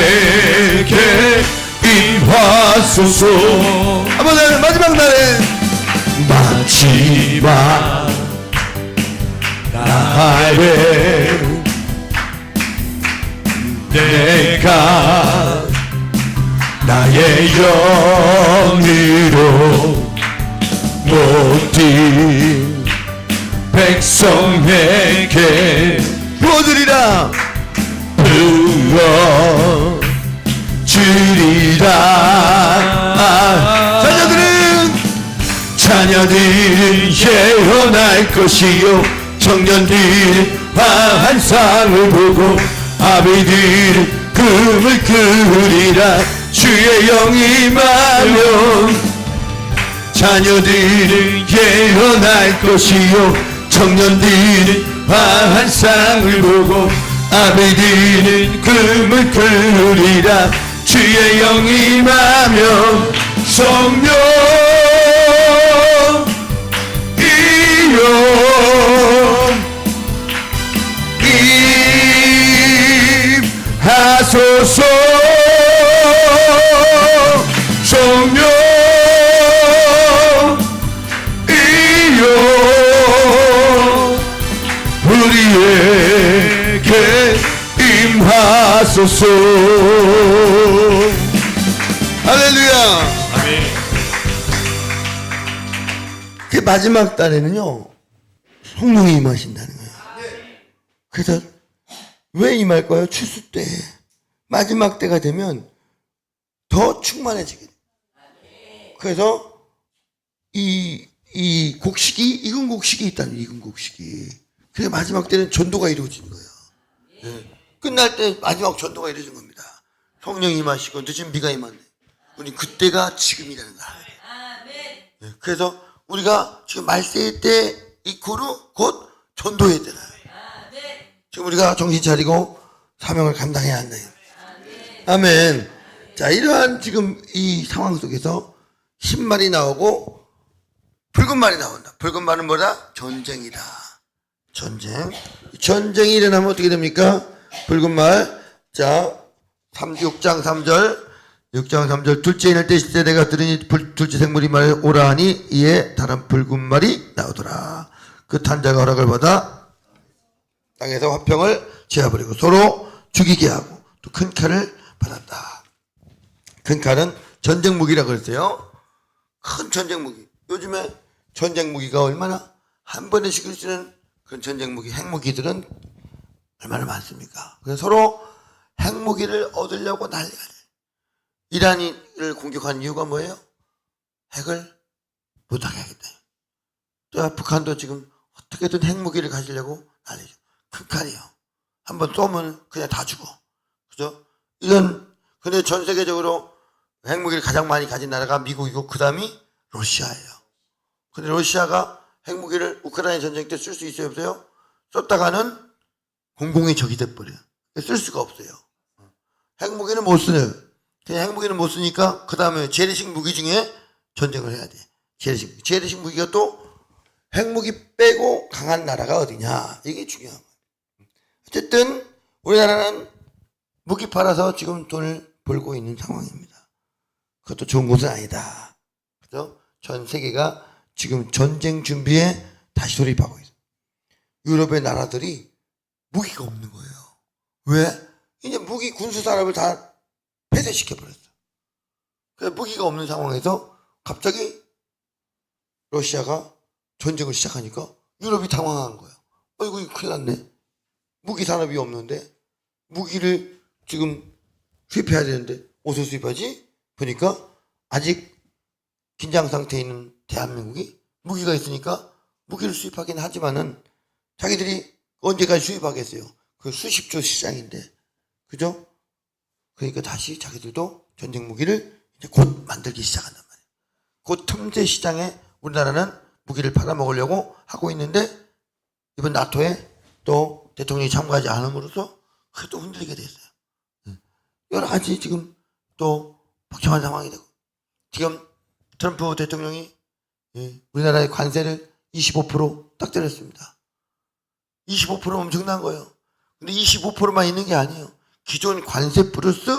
우리에게 임하소서. 한번 마지막 날에 마지막 날에 내가 나의 영으로 모든 백성에게 부어주리라. 부어주리라. 자녀들은 예언할 것이요 청년들은 환상을 보고 아비들은 꿈을 꾸리라. 주의 영이 임하면 자녀들은 예언할 것이요 청년들은 환상을 보고 아비들은 꿈을 꾸리라. 주의 영이 임하면 성령 이여 임하소서. 성령 이여 우리에게 임하소서. 할렐루야. 아멘. 그 마지막 달에는요 성령이 임하신다는 거예요. 그래서 왜 임할까요? 추수 때 마지막 때가 되면 더 충만해지게 돼요. 그래서 이 곡식이 익은 곡식이 있다는, 익은 곡식이. 그래서 마지막 때는 전도가 이루어지는 거예요. 네. 끝날 때 마지막 전도가 이루어진 겁니다. 성령이 임하시고 늦은 비가 임하네. 우리 그때가 지금이라는 거예요. 네. 그래서 우리가 지금 말세의 때 이코르 곧 전도의 때다. 지금 우리가 정신 차리고 사명을 감당해야 한다. 아멘. 자, 이러한 지금 이 상황 속에서 흰 말이 나오고 붉은 말이 나온다. 붉은 말은 뭐다? 전쟁이다. 전쟁. 전쟁이 일어나면 어떻게 됩니까? 붉은 말. 자, 6장 3절. 6장 3절. 둘째 인을 떼실 때 내가 들으니 둘째 생물이 말해 오라 하니 이에 다른 붉은 말이 나오더라. 그 탄자가 허락을 받아 땅에서 화평을 제어버리고 서로 죽이게 하고 또 큰 칼을 받았다. 큰 칼은 전쟁 무기라고 그랬어요. 큰 전쟁 무기. 요즘에 전쟁 무기가 얼마나 한 번에 시킬 수 있는 그런 전쟁 무기, 핵무기들은 얼마나 많습니까? 그래서 서로 핵무기를 얻으려고 난리가 돼. 이란을 공격한 이유가 뭐예요? 핵을 못하게 하겠다. 자, 북한도 지금 어떻게든 핵무기를 가지려고 난리죠. 큰 칼이요. 한번 쏘면 그냥 다 죽어. 그죠? 근데 전 세계적으로 핵무기를 가장 많이 가진 나라가 미국이고, 그 다음이 러시아예요. 근데 러시아가 핵무기를 우크라이나 전쟁 때 쓸 수 있어요, 없어요? 썼다가는 공공의 적이 돼버려요. 쓸 수가 없어요. 핵무기는 못 쓰네요. 그냥 핵무기는 못 쓰니까, 그 다음에 재래식 무기 중에 전쟁을 해야 돼. 재래식 무기가 또 핵무기 빼고 강한 나라가 어디냐. 이게 중요한 거예요. 어쨌든, 우리나라는 무기 팔아서 지금 돈을 벌고 있는 상황입니다. 그것도 좋은 것은 아니다. 그죠? 전 세계가 지금 전쟁 준비에 다시 돌입하고 있어요. 유럽의 나라들이 무기가 없는 거예요. 왜? 이제 무기 군수 산업을 다 폐쇄시켜버렸어. 그래서 무기가 없는 상황에서 갑자기 러시아가 전쟁을 시작하니까 유럽이 당황한 거예요. 이거 큰일 났네. 무기 산업이 없는데 무기를 지금 수입해야 되는데 어디서 수입하지? 보니까 아직 긴장 상태에 있는 대한민국이 무기가 있으니까 무기를 수입하긴 하지만은 자기들이 언제까지 수입하겠어요? 그 수십조 시장인데. 그죠? 그러니까 다시 자기들도 전쟁 무기를 이제 곧 만들기 시작한단 말이에요. 곧 틈새 시장에 우리나라는 무기를 팔아먹으려고 하고 있는데, 이번 나토에 또 대통령이 참가하지 않음으로써 그것도 흔들리게 됐어요. 여러 가지 지금 또 복잡한 상황이 되고, 지금 트럼프 대통령이 우리나라의 관세를 25% 때렸습니다. 25% 엄청난 거예요. 근데 25%만 있는 게 아니에요. 기존 관세 플러스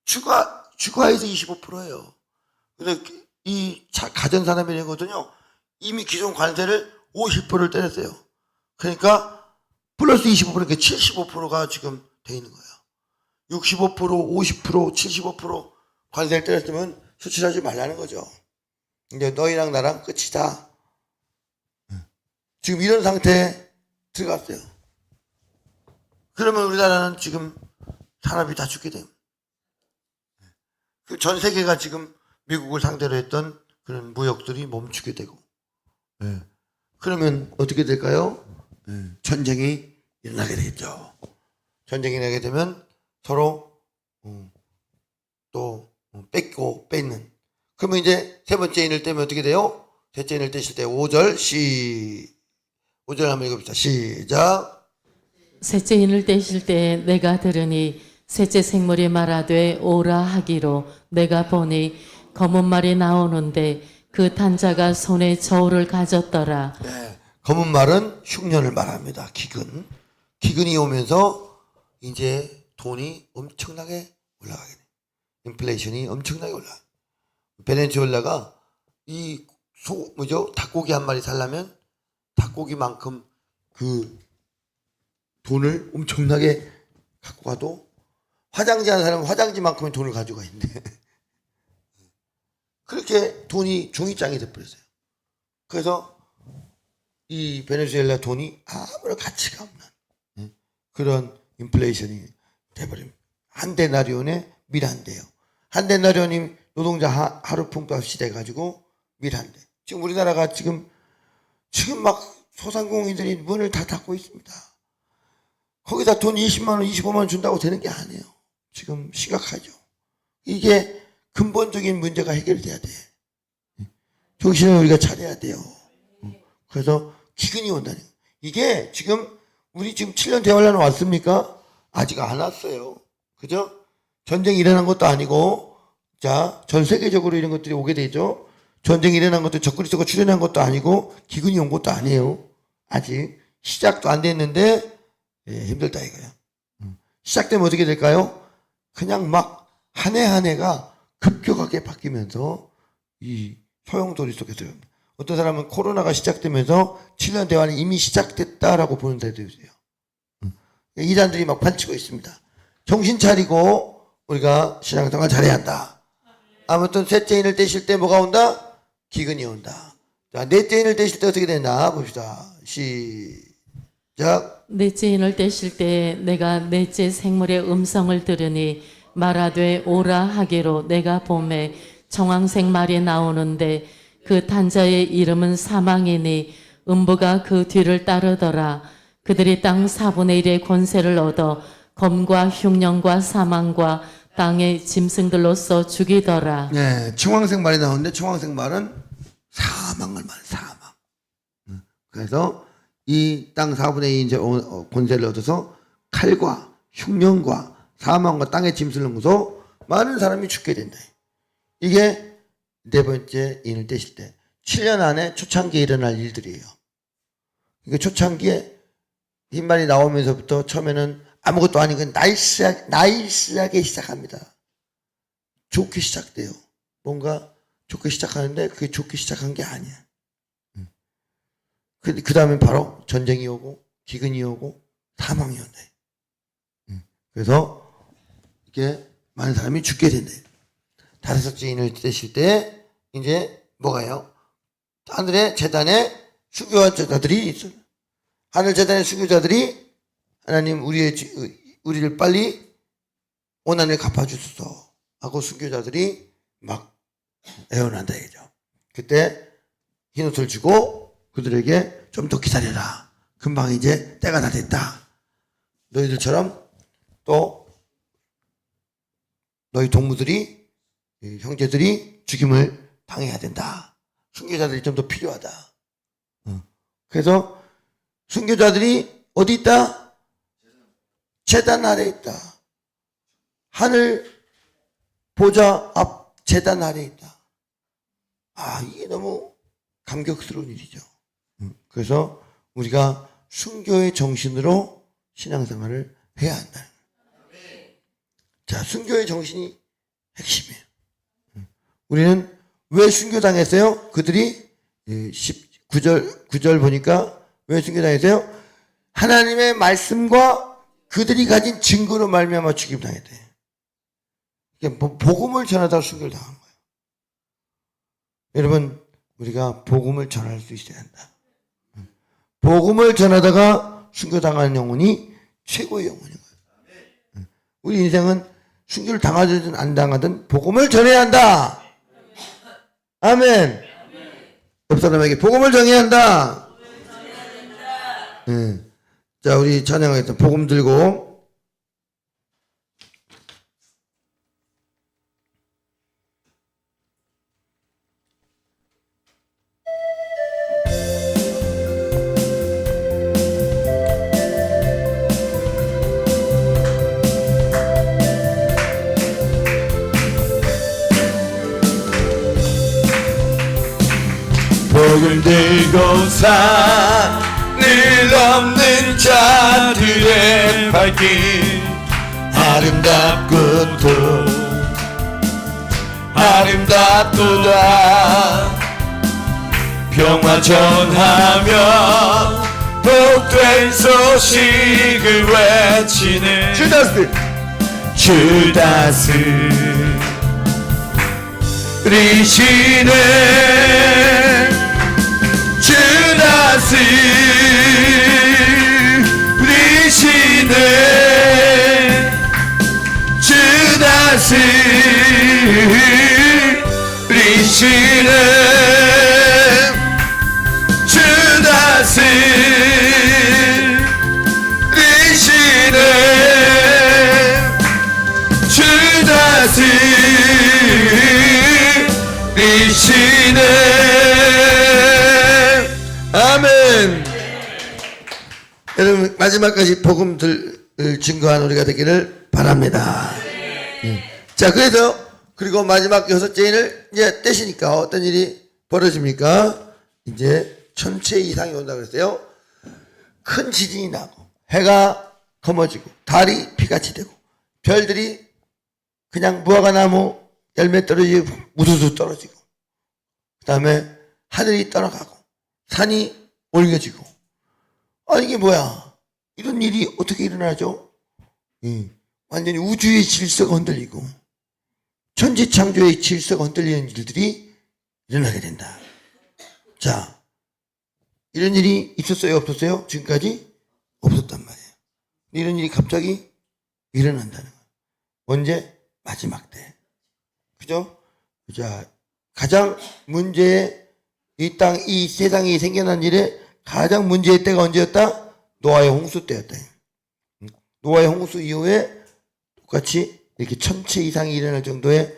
추가해서 25%예요. 근데 이 가전산업이거든요. 이미 기존 관세를 50%를 때렸어요. 그러니까 플러스 25%니까 75%가 지금 돼 있는 거예요. 65%, 50%, 75% 관세를 때렸으면 수출하지 말라는 거죠. 이제 너희랑 나랑 끝이다. 지금 이런 상태에 들어갔어요. 그러면 우리나라는 지금 산업이 다 죽게 됩니다. 전 세계가 지금 미국을 상대로 했던 그런 무역들이 멈추게 되고, 그러면 어떻게 될까요? 전쟁이 일어나게 되겠죠. 전쟁이 일어나게 되면 서로 또 뺏고 뺏는. 그러면 이제 세 번째 인을 떼면 어떻게 돼요? 셋째 인을 떼실 때 5절 5절 한번 읽어봅시다. 시작. 셋째 인을 떼실 때 내가 들으니 셋째 생물이 말하되 오라 하기로 내가 보니 검은 말이 나오는데 그 탄자가 손에 저울을 가졌더라. 네, 검은 말은 흉년을 말합니다. 기근. 기근이 오면서 이제 돈이 엄청나게 올라가게 돼. 인플레이션이 엄청나게 올라가. 베네수엘라가 이 닭고기 한 마리 살려면 닭고기만큼 그 돈을 엄청나게 갖고 가도 화장지 하는 사람은 화장지만큼의 돈을 가지고 있는데 그렇게 돈이 종이장이 돼버렸어요. 그래서 이 베네수엘라 돈이 아무런 가치가 없는 그런 인플레이션이 돼버립니다. 한 데나리온에 밀 한 대요. 한 데나리온이 노동자 하루 품값이 돼가지고 밀 한 대. 지금 우리나라가 지금 막 소상공인들이 문을 다 닫고 있습니다. 거기다 돈 20만 원, 25만 원 준다고 되는 게 아니에요. 지금 심각하죠. 이게 근본적인 문제가 해결돼야 돼. 정신을 우리가 차려야 돼요. 그래서 기근이 온다는 거예요. 이게 지금 우리 지금 7년 대환란 왔습니까? 아직 안 왔어요. 그죠? 전쟁이 일어난 것도 아니고, 자, 전 세계적으로 이런 것들이 오게 되죠. 전쟁이 일어난 것도 적그리스도가 출현한 것도 아니고, 기근이 온 것도 아니에요. 아직 시작도 안 됐는데, 예, 힘들다 이거야. 시작되면 어떻게 될까요? 그냥 막 한 해 한 해가 급격하게 바뀌면서 이 소용돌이 속에서 어떤 사람은 코로나가 시작되면서 7년 대환이 이미 시작됐다라고 보는 데도 있어요. 이단들이 막 판치고 있습니다. 정신 차리고 우리가 신앙생활 잘해야 한다. 아무튼 셋째 인을 떼실 때 뭐가 온다? 기근이 온다. 자, 넷째 인을 떼실 때 어떻게 되나 봅시다. 시작. 넷째 인을 떼실 때 내가 넷째 생물의 음성을 들으니 말하되 오라 하기로 내가 봄에 청황색 말이 나오는데 그 탄자의 이름은 사망이니 음부가 그 뒤를 따르더라. 그들이 땅 4분의 1의 권세를 얻어 검과 흉령과 사망과 땅의 짐승들로서 죽이더라. 네, 청황색 말이 나오는데 청황색 말은 사망을 말해, 사망. 그래서 이 땅 4분의 2 이제 권세를 얻어서 칼과 흉령과 사망과 땅의 짐승을 넣어서 많은 사람이 죽게 된다. 이게 네 번째 인을 떼실 때 7년 안에 초창기에 일어날 일들이에요. 이게 초창기에 흰말이 나오면서부터 처음에는 아무것도 아닌 건 나이스하게 시작합니다. 좋게 시작돼요. 뭔가 좋게 시작하는데 그게 좋게 시작한 게 아니야. 그 다음에 바로 전쟁이 오고 기근이 오고 사망이 온다. 그래서 이게 많은 사람이 죽게 된다. 다섯째 인을 떼실 때 이제 뭐가요? 하늘의 재단에 수교자들이 있어요. 하늘 재단의 수교자들이 하나님 우리를 빨리 원한을 갚아주소서 하고 수교자들이 막 애원한다 이죠. 그때 흰옷을 주고 그들에게 좀 더 기다려라. 금방 이제 때가 다 됐다. 너희들처럼 또 너희 동무들이 형제들이 죽임을 당해야 된다. 순교자들이 좀 더 필요하다. 그래서 순교자들이 어디 있다? 제단 아래 있다. 하늘 보좌 앞 제단 아래 있다. 아, 이게 너무 감격스러운 일이죠. 그래서 우리가 순교의 정신으로 신앙생활을 해야 한다. 자, 순교의 정신이 핵심이에요. 우리는 왜 순교당했어요? 그들이 9절 보니까 왜 순교당했어요? 하나님의 말씀과 그들이 가진 증거로 말미암아 죽임당했대. 복음을 전하다가 순교를 당한 거예요. 여러분, 우리가 복음을 전할 수 있어야 한다. 복음을 전하다가 순교당하는 영혼이 최고의 영혼인 거예요. 우리 인생은 순교를 당하든 안 당하든 복음을 전해야 한다. 아멘. 옆 사람에게 복음을 전해야 한다. 네. 자, 우리 찬양하겠다. 복음 들고. 복음 들고 산을 넘는 자들의 발길 아름답고도 아름답도다. 평화 전하며 복된 소식을 외치는 주 다스리시는 주 다스리시네 주 다스리시네 주 다스리시네 주 다스리시네 되시네. 아멘. 여러분 마지막까지 복음 증거한 우리가 되기를 바랍니다. 자, 그리고 마지막 6째인을 이제 떼시니까 어떤 일이 벌어집니까? 이제 천체 이상이 온다고 그랬어요. 큰 지진이 나고 해가 검어지고 달이 피같이 되고 별들이 그냥 무화과나무 열매 떨어지고 우수수 떨어지고 그 다음에 하늘이 떠나가고 산이 옮겨지고 이게 뭐야? 이런 일이 어떻게 일어나죠? 완전히 우주의 질서가 흔들리고 천지창조의 질서가 흔들리는 일들이 일어나게 된다. 자, 이런 일이 있었어요? 없었어요? 지금까지? 없었단 말이에요. 이런 일이 갑자기 일어난다는 거예요. 언제? 마지막 때. 그죠? 자, 가장 문제의 이 세상이 생겨난 일에 가장 문제의 때가 언제였다? 노아의 홍수 때였다. 노아의 홍수 이후에 똑같이 이렇게 천체 이상이 일어날 정도의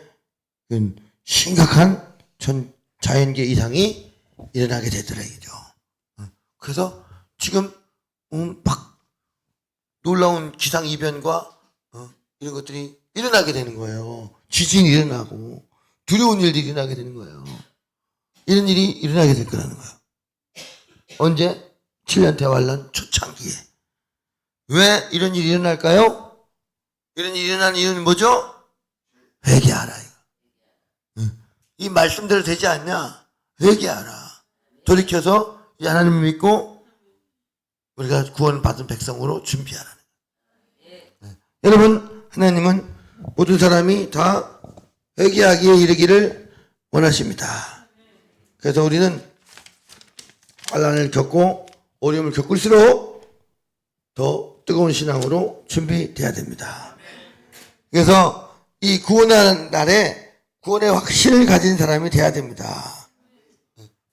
심각한 자연계 이상이 일어나게 되더라 이죠. 그래서 지금 막 놀라운 기상 이변과 이런 것들이 일어나게 되는 거예요. 지진이 일어나고 두려운 일들이 일어나게 되는 거예요. 이런 일이 일어나게 될 거라는 거예요. 언제? 7년 대환란 초창기에. 왜 이런 일이 일어날까요? 이런 일이 일어나는 이유는 뭐죠? 회개하라. 이 말씀대로 되지 않냐? 회개하라. 돌이켜서 하나님을 믿고 우리가 구원받은 백성으로 준비하라는 거예요. 여러분, 하나님은 모든 사람이 다 회개하기에 이르기를 원하십니다. 그래서 우리는 환난을 겪고 어려움을 겪을수록 더 뜨거운 신앙으로 준비돼야 됩니다. 그래서 이 구원하는 날에 구원의 확신을 가진 사람이 돼야 됩니다.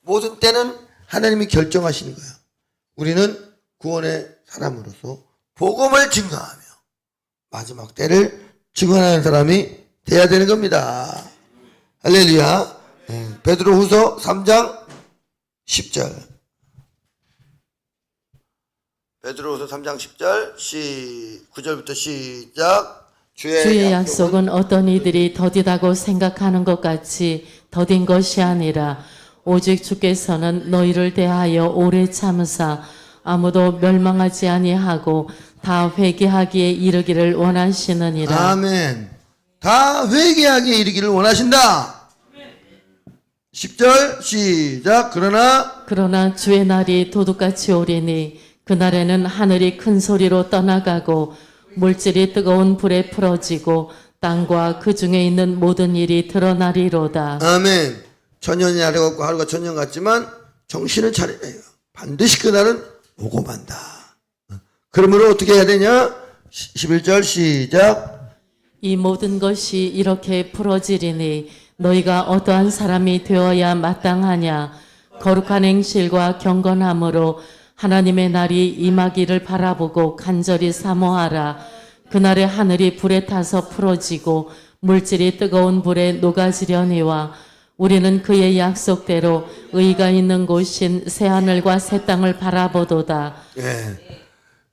모든 때는 하나님이 결정하시는 거예요. 우리는 구원의 사람으로서 복음을 증거하며 마지막 때를 증언하는 사람이 돼야 되는 겁니다. 할렐루야. 베드로후서 3장 10절. 베드로후서 3장 10절 9절부터 시작. 주의 약속은 어떤 이들이 더디다고 생각하는 것 같이 더딘 것이 아니라 오직 주께서는 너희를 대하여 오래 참으사 아무도 멸망하지 아니하고 다 회개하기에 이르기를 원하시느니라. 아멘. 다 회개하기에 이르기를 원하신다. 10절 시작. 그러나 주의 날이 도둑같이 오리니 그날에는 하늘이 큰 소리로 떠나가고 물질이 뜨거운 불에 풀어지고 땅과 그 중에 있는 모든 일이 드러나리로다. 아멘. 천년이 아래 같고 하루가 천년 같지만 정신을 차리래요. 반드시 그날은 오고 만다. 그러므로 어떻게 해야 되냐? 11절 시작. 이 모든 것이 이렇게 풀어지리니 너희가 어떠한 사람이 되어야 마땅하냐? 거룩한 행실과 경건함으로 하나님의 날이 임하기를 바라보고 간절히 사모하라. 그날에 하늘이 불에 타서 풀어지고 물질이 뜨거운 불에 녹아지려니와 우리는 그의 약속대로 의가 있는 곳인 새하늘과 새 땅을 바라보도다. 예.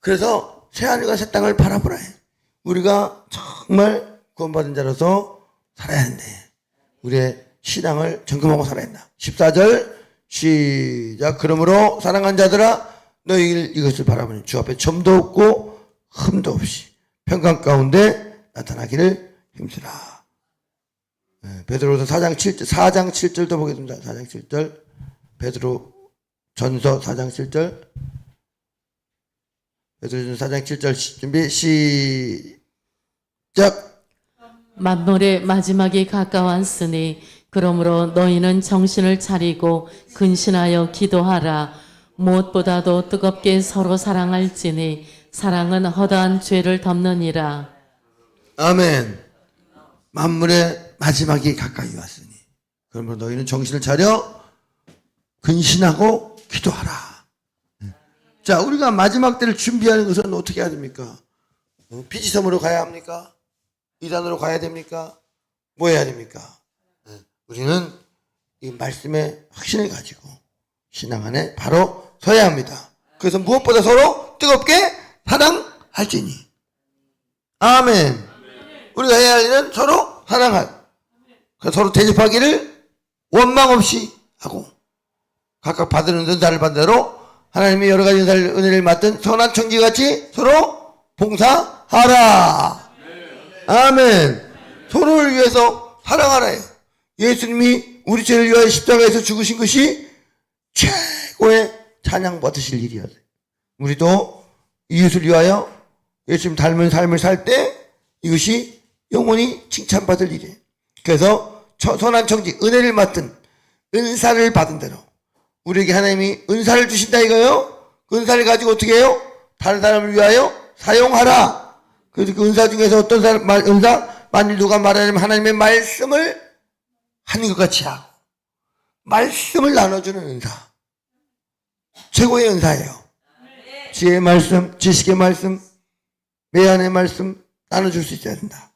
그래서 새하늘과 새 땅을 바라보라. 우리가 정말 구원받은 자로서 살아야 한대. 우리의 신앙을 점검하고 살아야 한다. 14절 시작. 그러므로 사랑하는 자들아 너희 이것을 바라보니 주 앞에 점도 없고 흠도 없이 평강 가운데 나타나기를 힘쓰라. 베드로서 4장 7절도 보겠습니다. 4장 7절. 베드로 전서 4장 7절. 베드로전서 4장 7절 준비 시작. 만물의 마지막이 가까웠으니 그러므로 너희는 정신을 차리고 근신하여 기도하라. 무엇보다도 뜨겁게 서로 사랑할지니 사랑은 허다한 죄를 덮느니라. 아멘. 만물의 마지막이 가까이 왔으니 그러므로 너희는 정신을 차려 근신하고 기도하라. 자, 우리가 마지막 때를 준비하는 것은 어떻게 해야 됩니까? 피지섬으로 가야 합니까? 이단으로 가야 됩니까? 뭐 해야 됩니까? 우리는 이 말씀의 확신을 가지고 신앙 안에 바로 서야 합니다. 그래서 무엇보다 서로 뜨겁게 사랑할지니. 아멘. 우리가 해야 할 일은 서로 사랑할. 서로 대접하기를 원망 없이 하고 각각 받은 은사를 받은 대로 하나님이 여러 가지 은혜를 맡은 선한 청지같이 서로 봉사하라. 아멘. 서로를 위해서 사랑하라요. 예수님이 우리 죄를 위하여 십자가에서 죽으신 것이 최고의 찬양 받으실 일이야. 우리도 이웃을 위하여 예수님 닮은 삶을 살 때 이것이 영원히 칭찬받을 일이에요. 그래서 선한 청지, 은혜를 맡은 은사를 받은 대로 우리에게 하나님이 은사를 주신다 이거요. 그 은사를 가지고 어떻게 해요? 다른 사람을 위하여 사용하라. 그래서 그 은사 중에서 어떤 은사? 만일 누가 말하자면 하나님의 말씀을 하는 것 같이 하고 말씀을 나눠주는 은사. 최고의 은사예요. 지혜의 말씀, 지식의 말씀, 매한의 말씀 나눠줄 수 있어야 된다.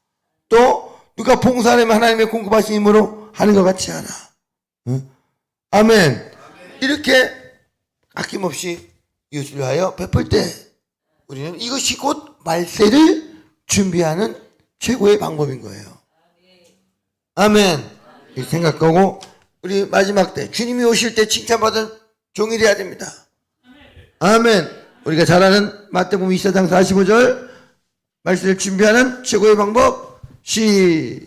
또 누가 봉사하려면 하나님의 공급하신 힘으로 하는 것 같이 하라. 응? 아멘. 이렇게 아낌없이 이웃을 위하여 베풀 때 우리는 이것이 곧 말세를 준비하는 최고의 방법인 거예요. 아멘. 이렇게 생각하고 우리 마지막 때 주님이 오실 때 칭찬받은 종이 돼야 됩니다. 아멘. 우리가 잘 아는 마태복음 24장 45절 말세를 준비하는 최고의 방법 시작.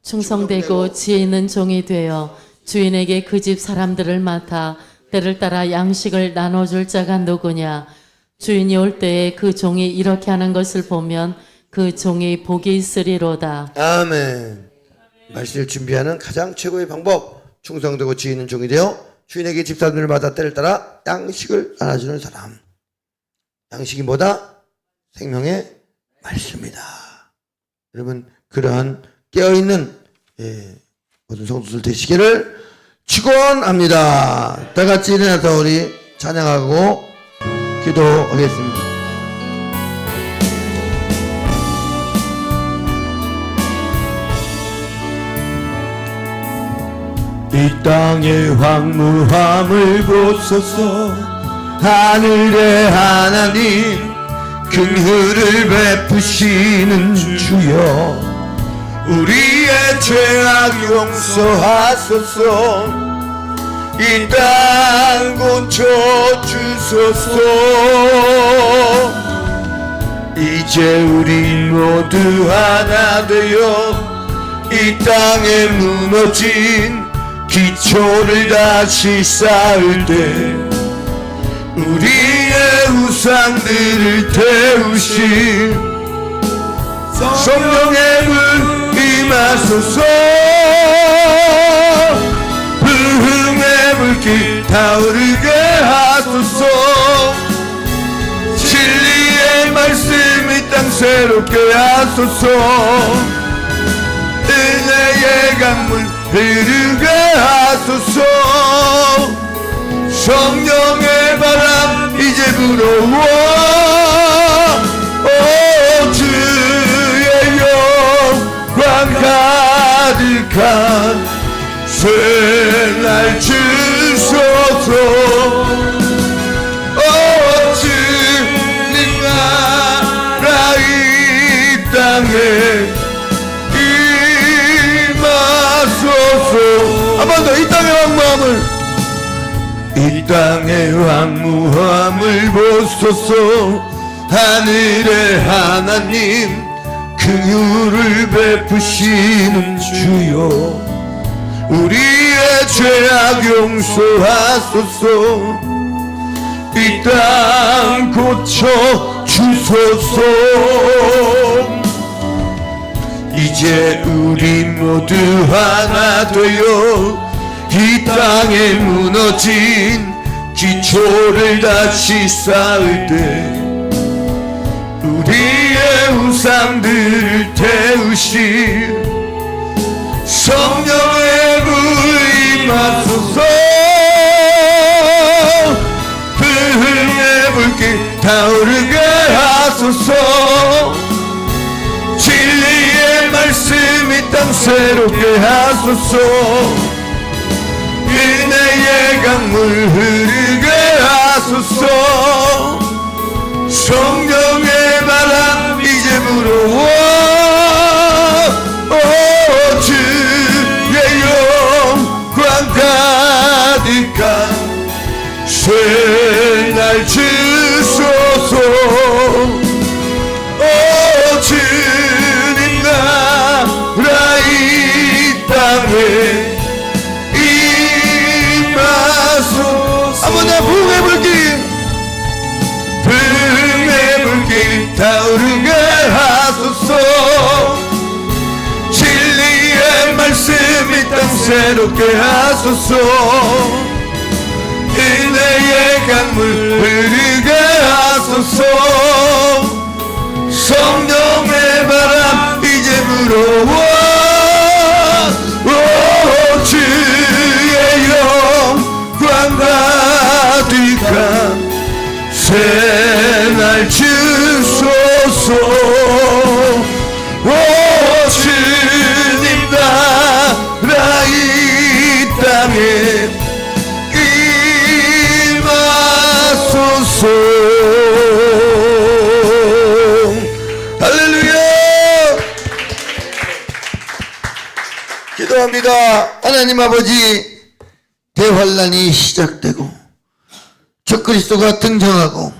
충성되고 지혜 있는 종이 되어 주인에게 그 집 사람들을 맡아 때를 따라 양식을 나눠줄 자가 누구냐. 주인이 올 때에 그 종이 이렇게 하는 것을 보면 그 종이 복이 있으리로다. 아멘. 말세를 준비하는 가장 최고의 방법, 충성되고 지혜 있는 종이 되어 주인에게 집 사람들을 맡아 때를 따라 양식을 나눠주는 사람. 양식이 뭐다? 생명의 말씀이다. 여러분 그러한 깨어있는 모든 성도들 되시기를 축원합니다. 다 같이 일어나서 우리 찬양하고 기도하겠습니다. 이 땅의 황무함을 보소서. 하늘의 하나님 긍휼을 베푸시는 주여, 우리의 죄악 용서하소서. 이 땅 고쳐주소서. 이제 우리 모두 하나 되어 이 땅에 무너진 기초를 다시 쌓을 때 우리의 우상들을 태우신 성령의 불 임하소서. 부흥의 불길 타오르게 하소서. 진리의 말씀 이 땅 새롭게 하소서. 은혜의 강물 흐르게 하소서. 성령의 바람 이제 불어와. 오 주의 영광 가득한 새날 주소서. 오 주님 나라 이 땅에 한 번 더 이 땅의 황무함을, 이 땅의 황무함을 보소서. 하늘의 하나님 긍휼을 베푸시는 주여, 우리의 죄악 용서하소서. 이 땅 고쳐 주소서. 이제 우리 모두 하나 되어 이 땅에 무너진 기초를 다시 쌓을 때 우리의 우상들을 태우실 성령의 불 임하소서. 부흥의 불길 타오르게 하소서. 진리의 말씀 말씀이 땅 새롭게 하소서 은혜의 강물 흐르게 하소서 성령의 바람 이제 불어와 주의 영광 가득한 새날 주소서 주님 나라 이 땅에 임하소서 아버지 부흥의 불길 타오르게 하소서 진리의 말씀이 땅 새롭게 하소서 은혜의 강물 흐르게 하소서 성령의 바람 이제 불어와 주의 영광 가득한 새날 주소서 주님 나라 이 땅에 임하소서 할렐루야. 기도합니다. 하나님 아버지, 대환란이 시작되고 적그리스도가 등장하고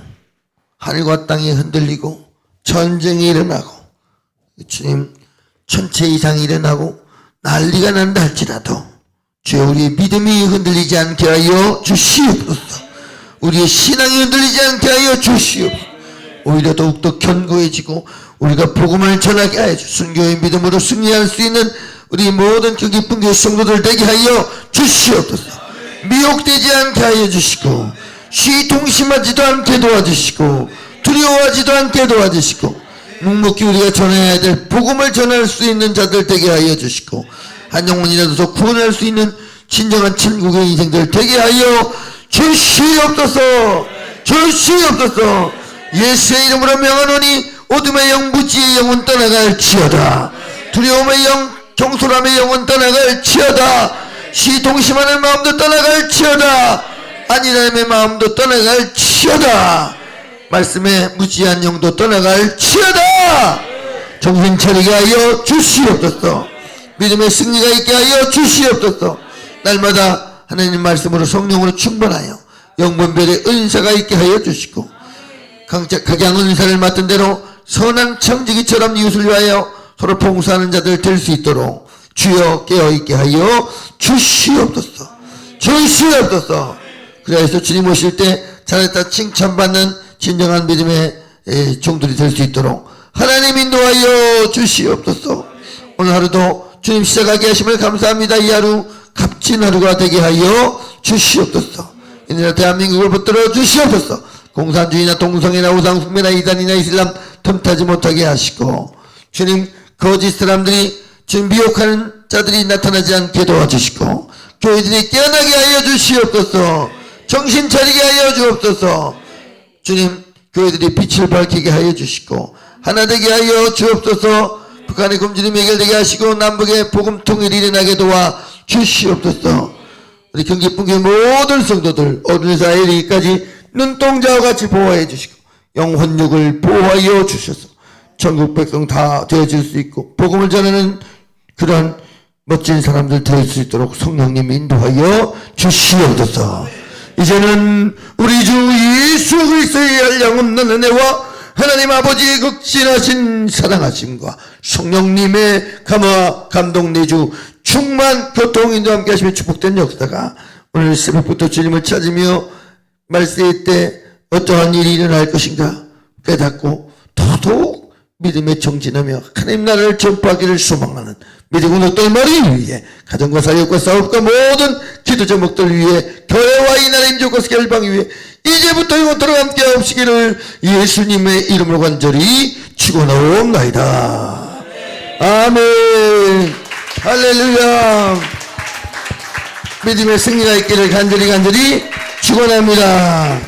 하늘과 땅이 흔들리고 전쟁이 일어나고 주님 천체 이상이 일어나고 난리가 난다 할지라도 주여 우리의 믿음이 흔들리지 않게 하여 주시옵소서. 우리의 신앙이 흔들리지 않게 하여 주시옵소서. 오히려 더욱더 견고해지고 우리가 복음을 전하게 하여 순교의 믿음으로 승리할 수 있는 우리 모든 그 기쁜 교회 성도들 되게 하여 주시옵소서. 미혹되지 않게 하여 주시고 시통심하지도 않게 도와주시고 두려워하지도 않게 도와주시고 묵묵히 우리가 전해야 될 복음을 전할 수 있는 자들 되게 하여 주시고 한 영혼이라도 더 구원할 수 있는 진정한 천국의 인생들 되게 하여 주시옵소서. 주시옵소서. 예수의 이름으로 명하노니 어둠의 영 무지의 영혼 떠나갈지어다. 두려움의 영 경솔함의 영혼 떠나갈지어다. 시통심하는 마음도 떠나갈지어다. 안일함의 마음도 떠나갈지어다. 말씀의 무지한 영도 떠나갈지어다. 정신 차리게 하여 주시옵소서. 믿음의 승리가 있게 하여 주시옵소서. 날마다 하나님 말씀으로 성령으로 충만하여 영분별의 은사가 있게 하여 주시고 각양 은사를 맡은 대로 선한 청지기처럼 이웃을 위하여 서로 봉사하는 자들 될 수 있도록 주여 깨어있게 하여 주시옵소서. 주시옵소서. 그래서 주님 오실 때 잘했다 칭찬받는 진정한 믿음의 종들이 될 수 있도록 하나님 인도하여 주시옵소서. 오늘 하루도 주님 시작하게 하심을 감사합니다. 이 하루 값진 하루가 되게 하여 주시옵소서. 이날 대한민국을 붙들어 주시옵소서. 공산주의나 동성애나 우상숭배나 이단이나 이슬람 틈타지 못하게 하시고 주님 거짓 사람들이 주님 미혹하는 자들이 나타나지 않게 도와주시고 교회들이 깨어나게 하여 주시옵소서. 정신 차리게 하여 주옵소서. 주님 교회들이 빛을 밝히게 하여 주시고 하나 되게 하여 주옵소서. 북한의 굶주림 해결되게 하시고 남북의 복음 통일이 일어나게 도와 주시옵소서. 우리 경기뿐교회 모든 성도들 어른에서 아이까지 눈동자와 같이 보호해 주시고 영혼육을 보호하여 주셔서 전국 백성 다 되어질 수 있고 복음을 전하는 그런 멋진 사람들 될 수 있도록 성령님 인도하여 주시옵소서. 이제는 우리 주 예수 그리스도의 한량없는 은혜와 하나님 아버지의 극진하신 사랑하심과 성령님의 감화 감동 내주 충만 교통인도 함께 하시며 축복된 역사가 오늘 새벽부터 주님을 찾으며 말세의 때 어떠한 일이 일어날 것인가 깨닫고 더더욱 믿음에 정진하며 하나님 나라를 전파하기를 소망하는 믿음의 어떤 머리 위에 가정과 사역과 사업과 모든 기도 제목들 위해 교회와 이 나라 임종과 열방 위에 이제부터 영원토록 함께 하옵시기를 예수님의 이름으로 간절히 축원하옵나이다. 아멘. 할렐루야. 믿음의 승리가 있기를 간절히 축원합니다.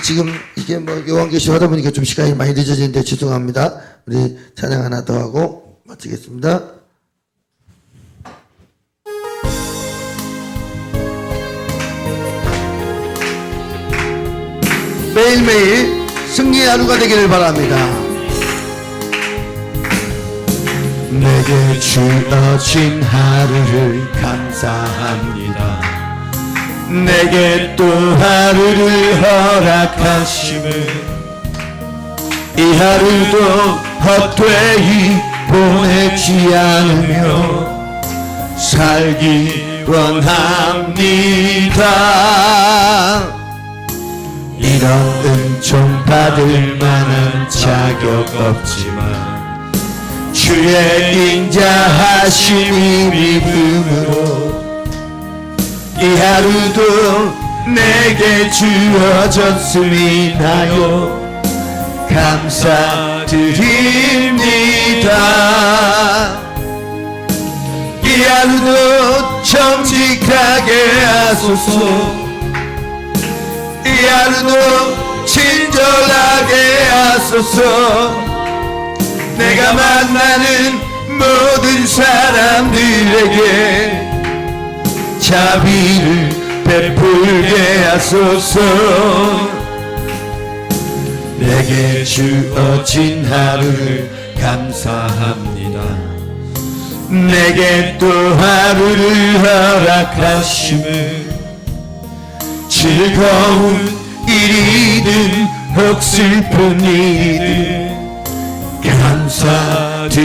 지금 이게 뭐 요한계시록 하다 보니까 좀 시간이 많이 늦어지는데 죄송합니다. 우리 찬양 하나 더 하고 마치겠습니다. 매일매일 승리의 하루가 되기를 바랍니다. 내게 주어진 하루를 감사합니다. 내게 또 하루를 허락하심을 이 하루도 헛되이 보내지 않으며 살기 원합니다. 이런 은총 받을 만한 자격 없지만 주의 인자하심이 믿음으로 이 하루도 내게 주어졌음이나요 감사드립니다. 이 하루도 정직하게 하소서. 이 하루도 친절하게 하소서. 내가 만나는 모든 사람들에게 자비를 베풀게 하소서. 내게 주어진 하루를 감사합니다. 내게 또 하루를 허락하심을 즐거운 일이든 혹 슬픈 일이든 감사드립니다.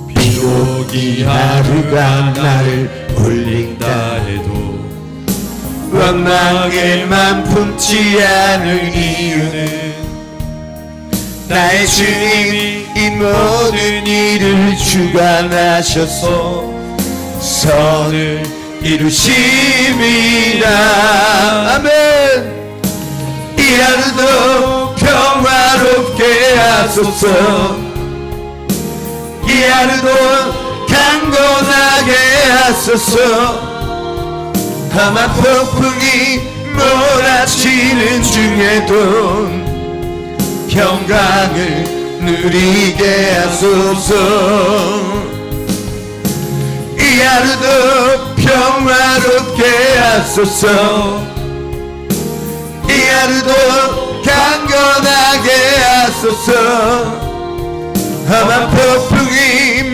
비록 이 하루가 나를 울린다 해도 원망에만 품지 않을 이유는 나의 주님이 이 모든 일을 주관하셔서 선을 이루심이라. 아멘. 이 하루도 평화롭게 하소서. 이 하루도 강건하게 하소서. 하마 폭풍이 몰아치는 중에도 평강을 누리게 하소서. 이 하루도 평화롭게 하소서. 이 하루도 강건하게 하소서. 험한 폭풍이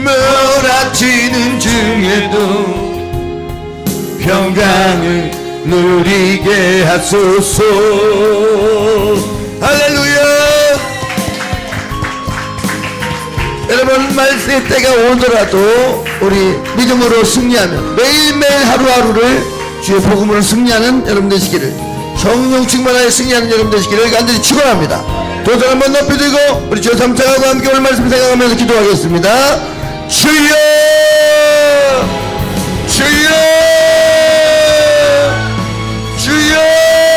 몰아치는 중에도 평강을 누리게 하소서. 할렐루야. 여러분, 말씀의 때가 오더라도 우리 믿음으로 승리하며 매일매일 하루하루를 주의 복음으로 승리하는 여러분 되시기를, 성령 충만하여 승리하는 여러분 되시기를 간절히 축원합니다. 두 손 한번 높이 들고 우리 주여 삼창하고 함께 오늘 말씀 생각하면서 기도하겠습니다. 주여, 주여, 주여.